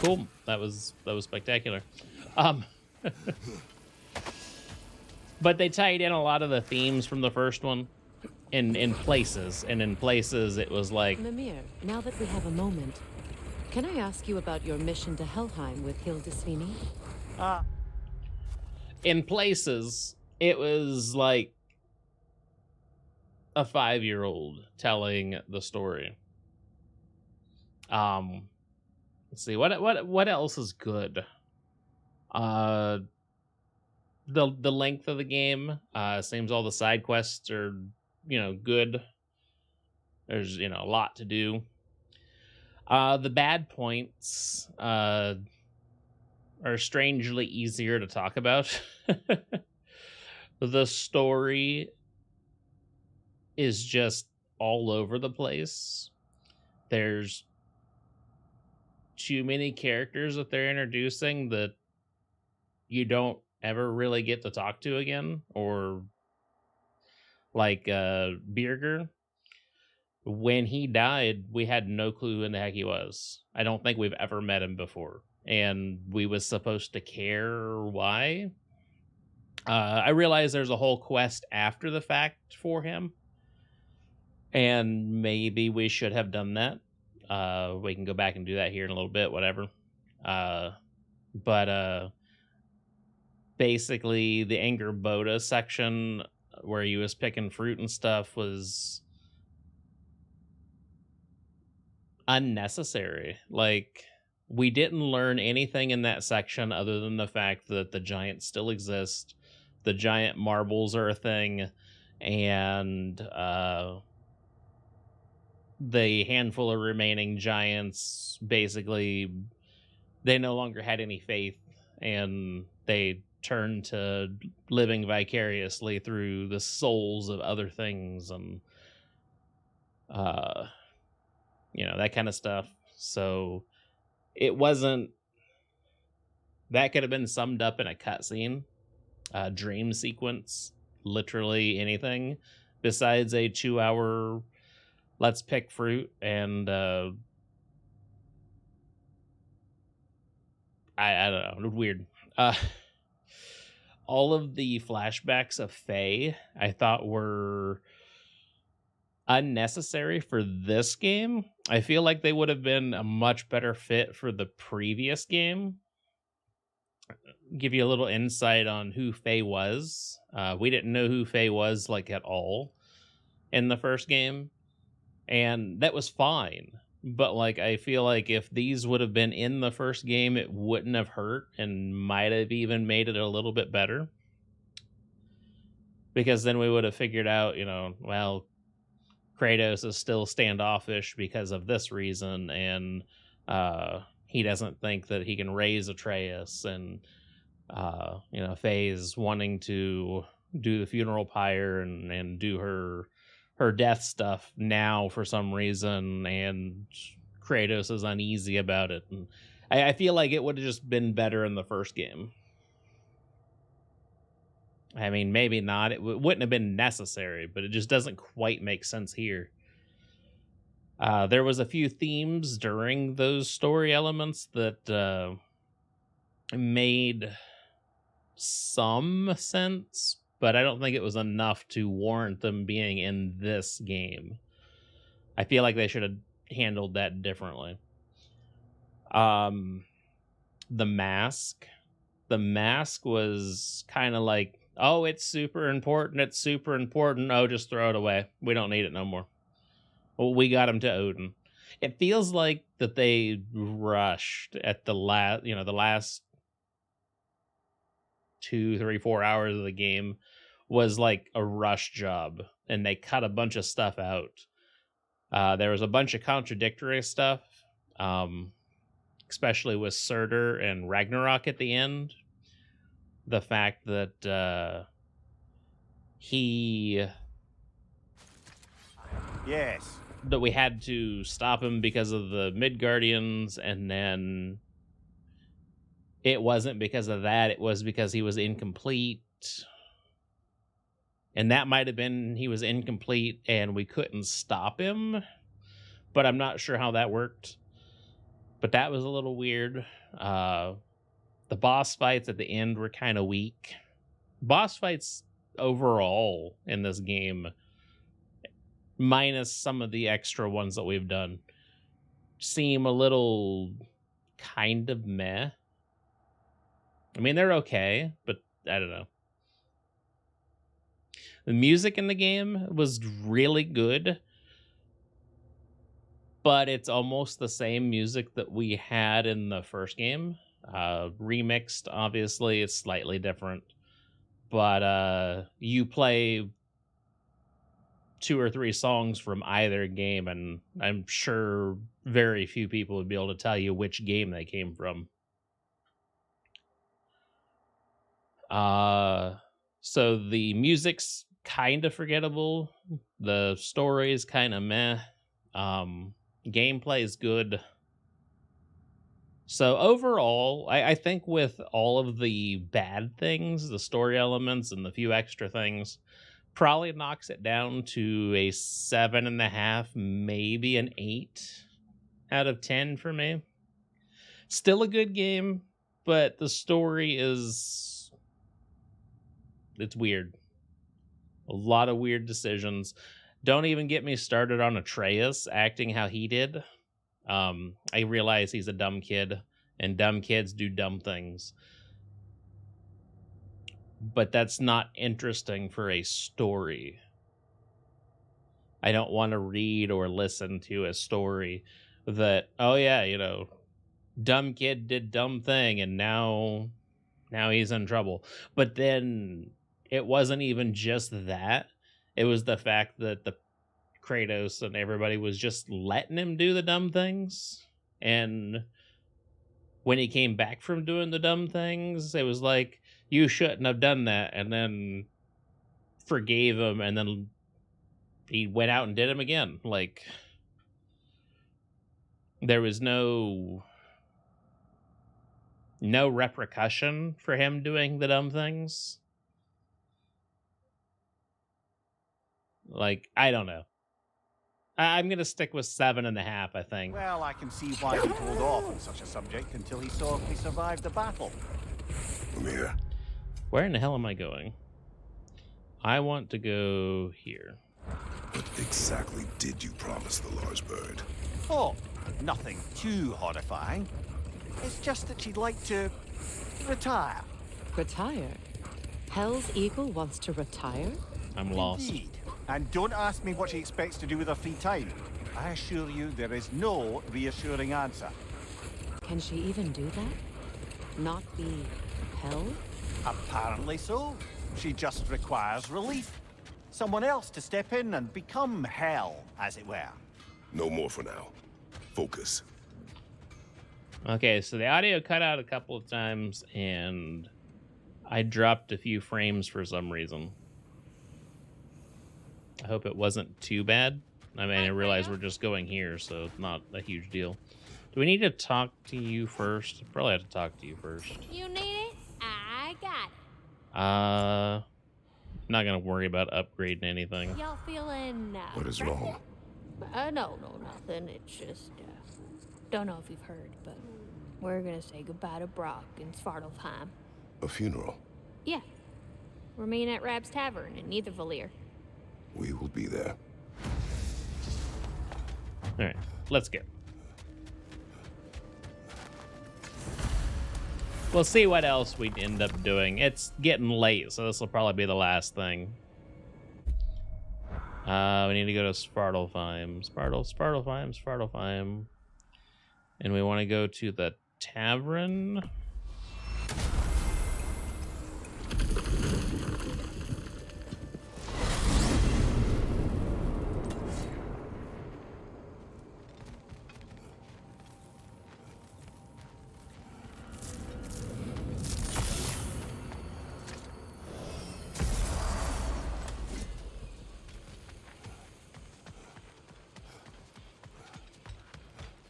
Cool. That was spectacular. But they tied in a lot of the themes from the first one in places, and in places it was like... Mimir, now that we have a moment, can I ask you about your mission to Helheim with Hilda Sweeney? In places, it was like a 5-year-old telling the story. Let's see what else is good. The length of the game seems all the side quests are good. There's a lot to do. The bad points are strangely easier to talk about. The story is just all over the place. There's too many characters that they're introducing that you don't ever really get to talk to again, or like Birger. When he died, we had no clue who in the heck he was. I don't think we've ever met him before, and we was supposed to care why. I realize there's a whole quest after the fact for him, and maybe we should have done that. We can go back and do that here in a little bit, whatever. But basically, the Anger Boda section where he was picking fruit and stuff was unnecessary. Like, we didn't learn anything in that section other than the fact that the giants still exist, the giant marbles are a thing, and the handful of remaining giants, basically, they no longer had any faith, and they turned to living vicariously through the souls of other things, and that kind of stuff. So it wasn't, that could have been summed up in a cutscene, dream sequence, literally anything besides a 2-hour let's pick fruit and I don't know, weird. All of the flashbacks of Faye I thought were unnecessary for this game. I feel like they would have been a much better fit for the previous game. Give you a little insight on who Faye was. We didn't know who Faye was like at all in the first game, and that was fine. But like, I feel like if these would have been in the first game, it wouldn't have hurt and might have even made it a little bit better. Because then we would have figured out, well, Kratos is still standoffish because of this reason, and he doesn't think that he can raise Atreus, and Faye's wanting to do the funeral pyre and do her death stuff now for some reason, and Kratos is uneasy about it. And I feel like it would have just been better in the first game. I mean, maybe not. It wouldn't have been necessary, but it just doesn't quite make sense here. There was a few themes during those story elements that made some sense, but I don't think it was enough to warrant them being in this game. I feel like they should have handled that differently. The mask was kind of like, oh, it's super important. Oh, just throw it away. We don't need it no more. Well, we got him to Odin. It feels like that they rushed at the last 2, 3, 4 hours of the game was like a rush job, and they cut a bunch of stuff out. There was a bunch of contradictory stuff, especially with Surtur and Ragnarok at the end. The fact that that we had to stop him because of the Midgardians, and then it wasn't because of that, it was because he was incomplete. And that might have been he was incomplete and we couldn't stop him, but I'm not sure how that worked. But that was a little weird. The boss fights at the end were kind of weak. Boss fights overall in this game, minus some of the extra ones that we've done, seem a little kind of meh. I mean, they're okay, but I don't know. The music in the game was really good, but it's almost the same music that we had in the first game. Remixed, obviously, it's slightly different. But you play 2 or 3 songs from either game, and I'm sure very few people would be able to tell you which game they came from. So the music's kind of forgettable. The story is kind of meh. Gameplay is good. So overall, I think with all of the bad things, the story elements and the few extra things, probably knocks it down to a 7.5, maybe an 8 out of 10 for me. Still a good game, but the story is... it's weird. A lot of weird decisions. Don't even get me started on Atreus acting how he did. I realize he's a dumb kid, and dumb kids do dumb things. But that's not interesting for a story. I don't want to read or listen to a story that, oh yeah, you know, dumb kid did dumb thing, and now he's in trouble. But then it wasn't even just that. It was the fact that the Kratos and everybody was just letting him do the dumb things. And when he came back from doing the dumb things, it was like, you shouldn't have done that. And then forgave him, and then he went out and did them again. Like, there was no repercussion for him doing the dumb things. Like, I don't know. I'm going to stick with 7.5, I think. Well, I can see why he'd hold off on such a subject until he saw if we survived the battle. Come here. Where in the hell am I going? I want to go here. What exactly did you promise the large bird? Oh, nothing too horrifying. It's just that she'd like to retire. Retire? Hell's Eagle wants to retire? I'm lost. Indeed. And don't ask me what she expects to do with her free time. I assure you there is no reassuring answer. Can she even do that? Not be hell? Apparently so. She just requires relief. Someone else to step in and become hell, as it were. No more for now. Focus. Okay, so the audio cut out a couple of times, and I dropped a few frames for some reason. I hope it wasn't too bad. I mean, I realize we're just going here, so it's not a huge deal. Do we need to talk to you first? Probably have to talk to you first. You need it? I got it. Not gonna worry about upgrading anything. Y'all feeling What is wrong? No, nothing. It's just don't know if you've heard, but we're gonna say goodbye to Brock in Svartalfheim. A funeral? Yeah. We're meeting at Rab's Tavern in Nethervalir. We will be there. Alright, let's go. We'll see what else we end up doing. It's getting late, so this will probably be the last thing. We need to go to Svartalfheim. Svartalfheim. And we want to go to the tavern.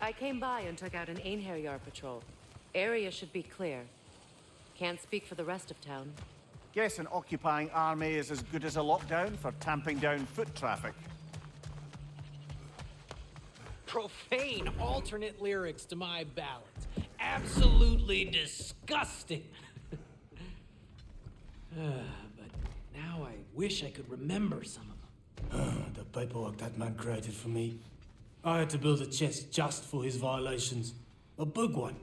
I came by and took out an Einherjar patrol. Area should be clear. Can't speak for the rest of town. Guess an occupying army is as good as a lockdown for tamping down foot traffic. Profane alternate lyrics to my ballads. Absolutely disgusting. But now I wish I could remember some of them. The paperwork that man created for me. I had to build a chest just for his violations. A big one.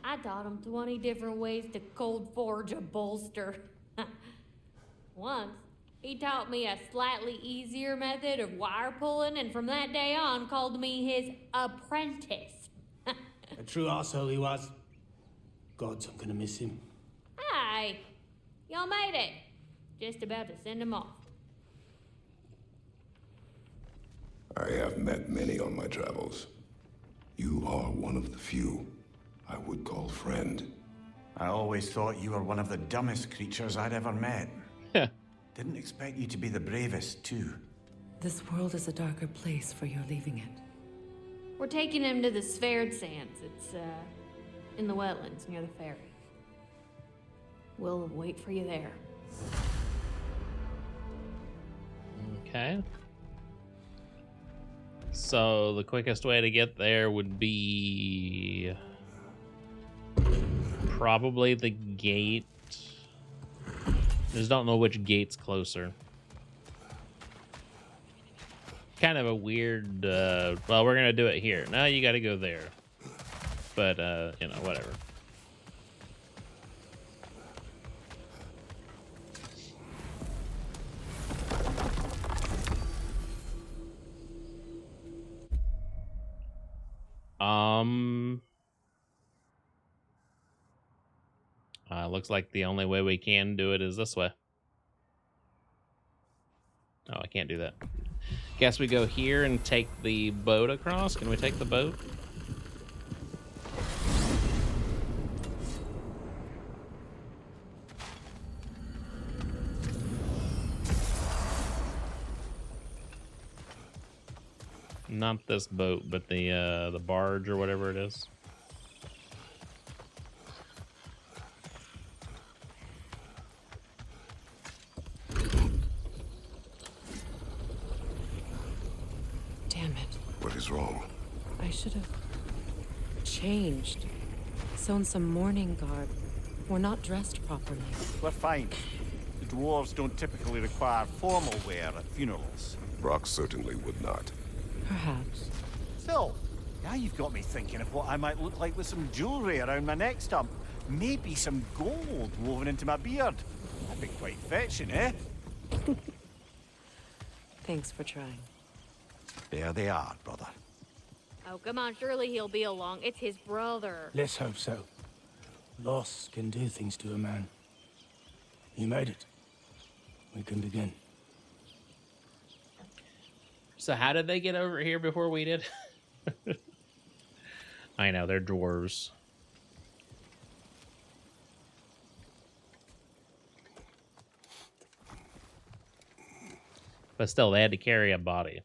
I taught him 20 different ways to cold forge a bolster. Once, he taught me a slightly easier method of wire pulling, and from that day on called me his apprentice. A true arsehole he was. Gods, I'm gonna miss him. Hi, y'all made it. Just about to send him off. I have met many on my travels. You are one of the few I would call friend. I always thought you were one of the dumbest creatures I'd ever met. Didn't expect you to be the bravest, too. This world is a darker place for your leaving it. We're taking him to the Sverd Sands. It's, in the wetlands near the ferry. We'll wait for you there. Okay. So the quickest way to get there would be probably the gate. Just don't know which gate's closer. Kind of a weird, well, we're gonna do it here. Now you gotta go there. But, you know, whatever. Looks like the only way we can do it is this way. Oh, I can't do that. Guess we go here and take the boat across. Can we take the boat? Not this boat, but the barge or whatever it is. Damn it. What is wrong? I should have changed. Sewn some mourning garb. We're not dressed properly. We're fine. The dwarves don't typically require formal wear at funerals. Brock certainly would not. Perhaps. Still, now you've got me thinking of what I might look like with some jewelry around my neck stump. Maybe some gold woven into my beard. That'd be quite fetching, eh? Thanks for trying. There they are, brother. Oh, come on, surely he'll be along. It's his brother. Let's hope so. Loss can do things to a man. You made it. We can begin. So how did they get over here before we did? I know, they're dwarves. But still, they had to carry a body.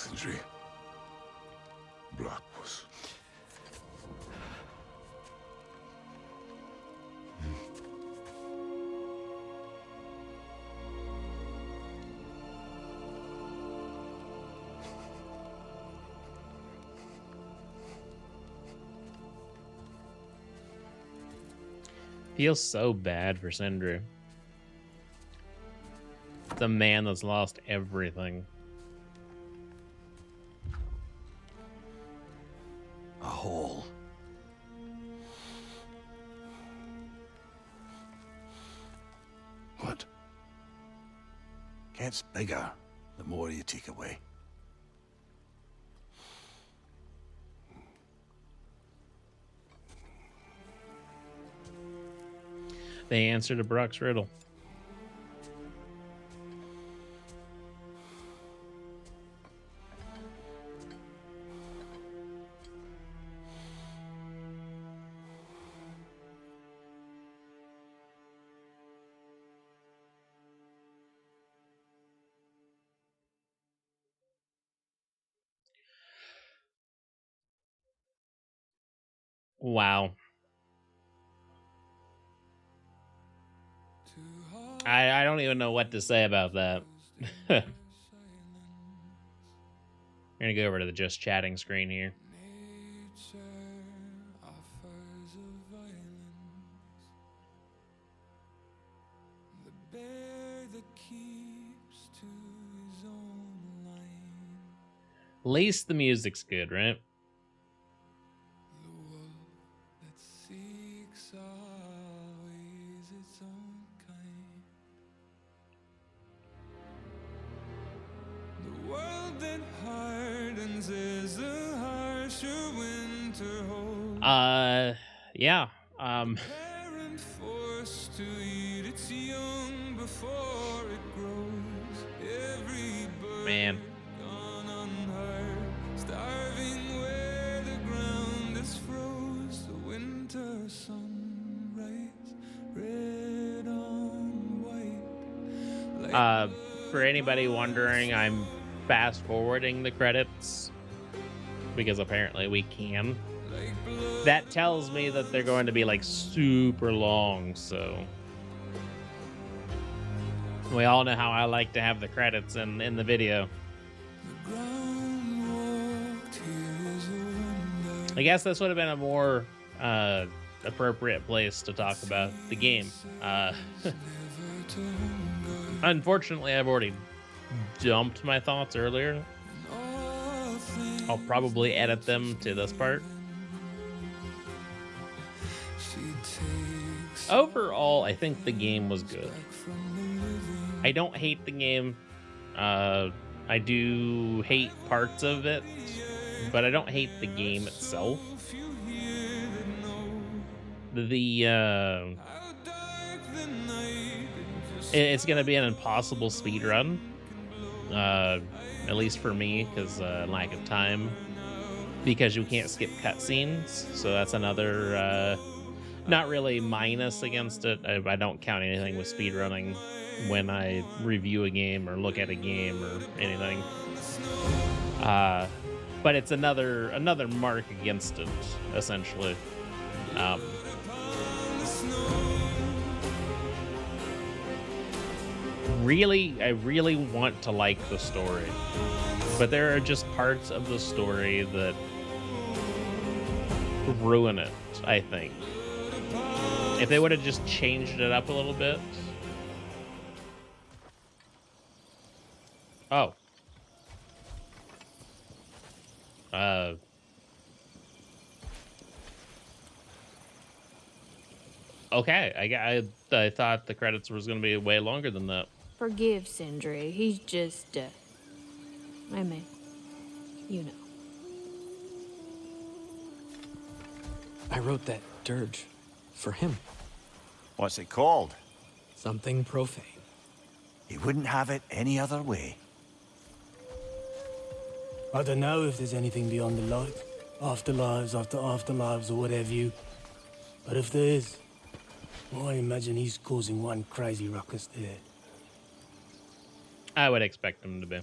Sindri. Brock was... Feels so bad for Sindri. The man that's lost everything. A hole. What? Gets bigger the more you take away. The answer to Brock's riddle. Wow. I don't even know what to say about that. We're gonna go over to the just chatting screen here. At least the music's good, right? Yeah. Man. Starving where the ground is froze, the winter sunrise, red on white. For anybody wondering, I'm fast forwarding the credits because apparently we can. That tells me that they're going to be like super long, so we all know how I like to have the credits in the video. I guess this would have been a more appropriate place to talk about the game. Unfortunately, I've already dumped my thoughts earlier. I'll probably edit them to this part. Overall, I think the game was good. I don't hate the game. I do hate parts of it, but I don't hate the game itself. It's gonna be an impossible speed run, at least for me, because lack of time. Because you can't skip cutscenes, so that's another not really minus against it. I don't count anything with speedrunning when I review a game or look at a game or anything. But it's another mark against it, essentially. I really want to like the story, but there are just parts of the story that ruin it, I think. If they would have just changed it up a little bit. Oh. Okay, I thought the credits was going to be way longer than that. Forgive Sindri. He's just, I mean, you know. I wrote that dirge for him. What's it called? Something profane. He wouldn't have it any other way. I don't know if there's anything beyond the light. Afterlives after afterlives or whatever you. But if there is, well, I imagine he's causing one crazy ruckus there. I would expect him to be.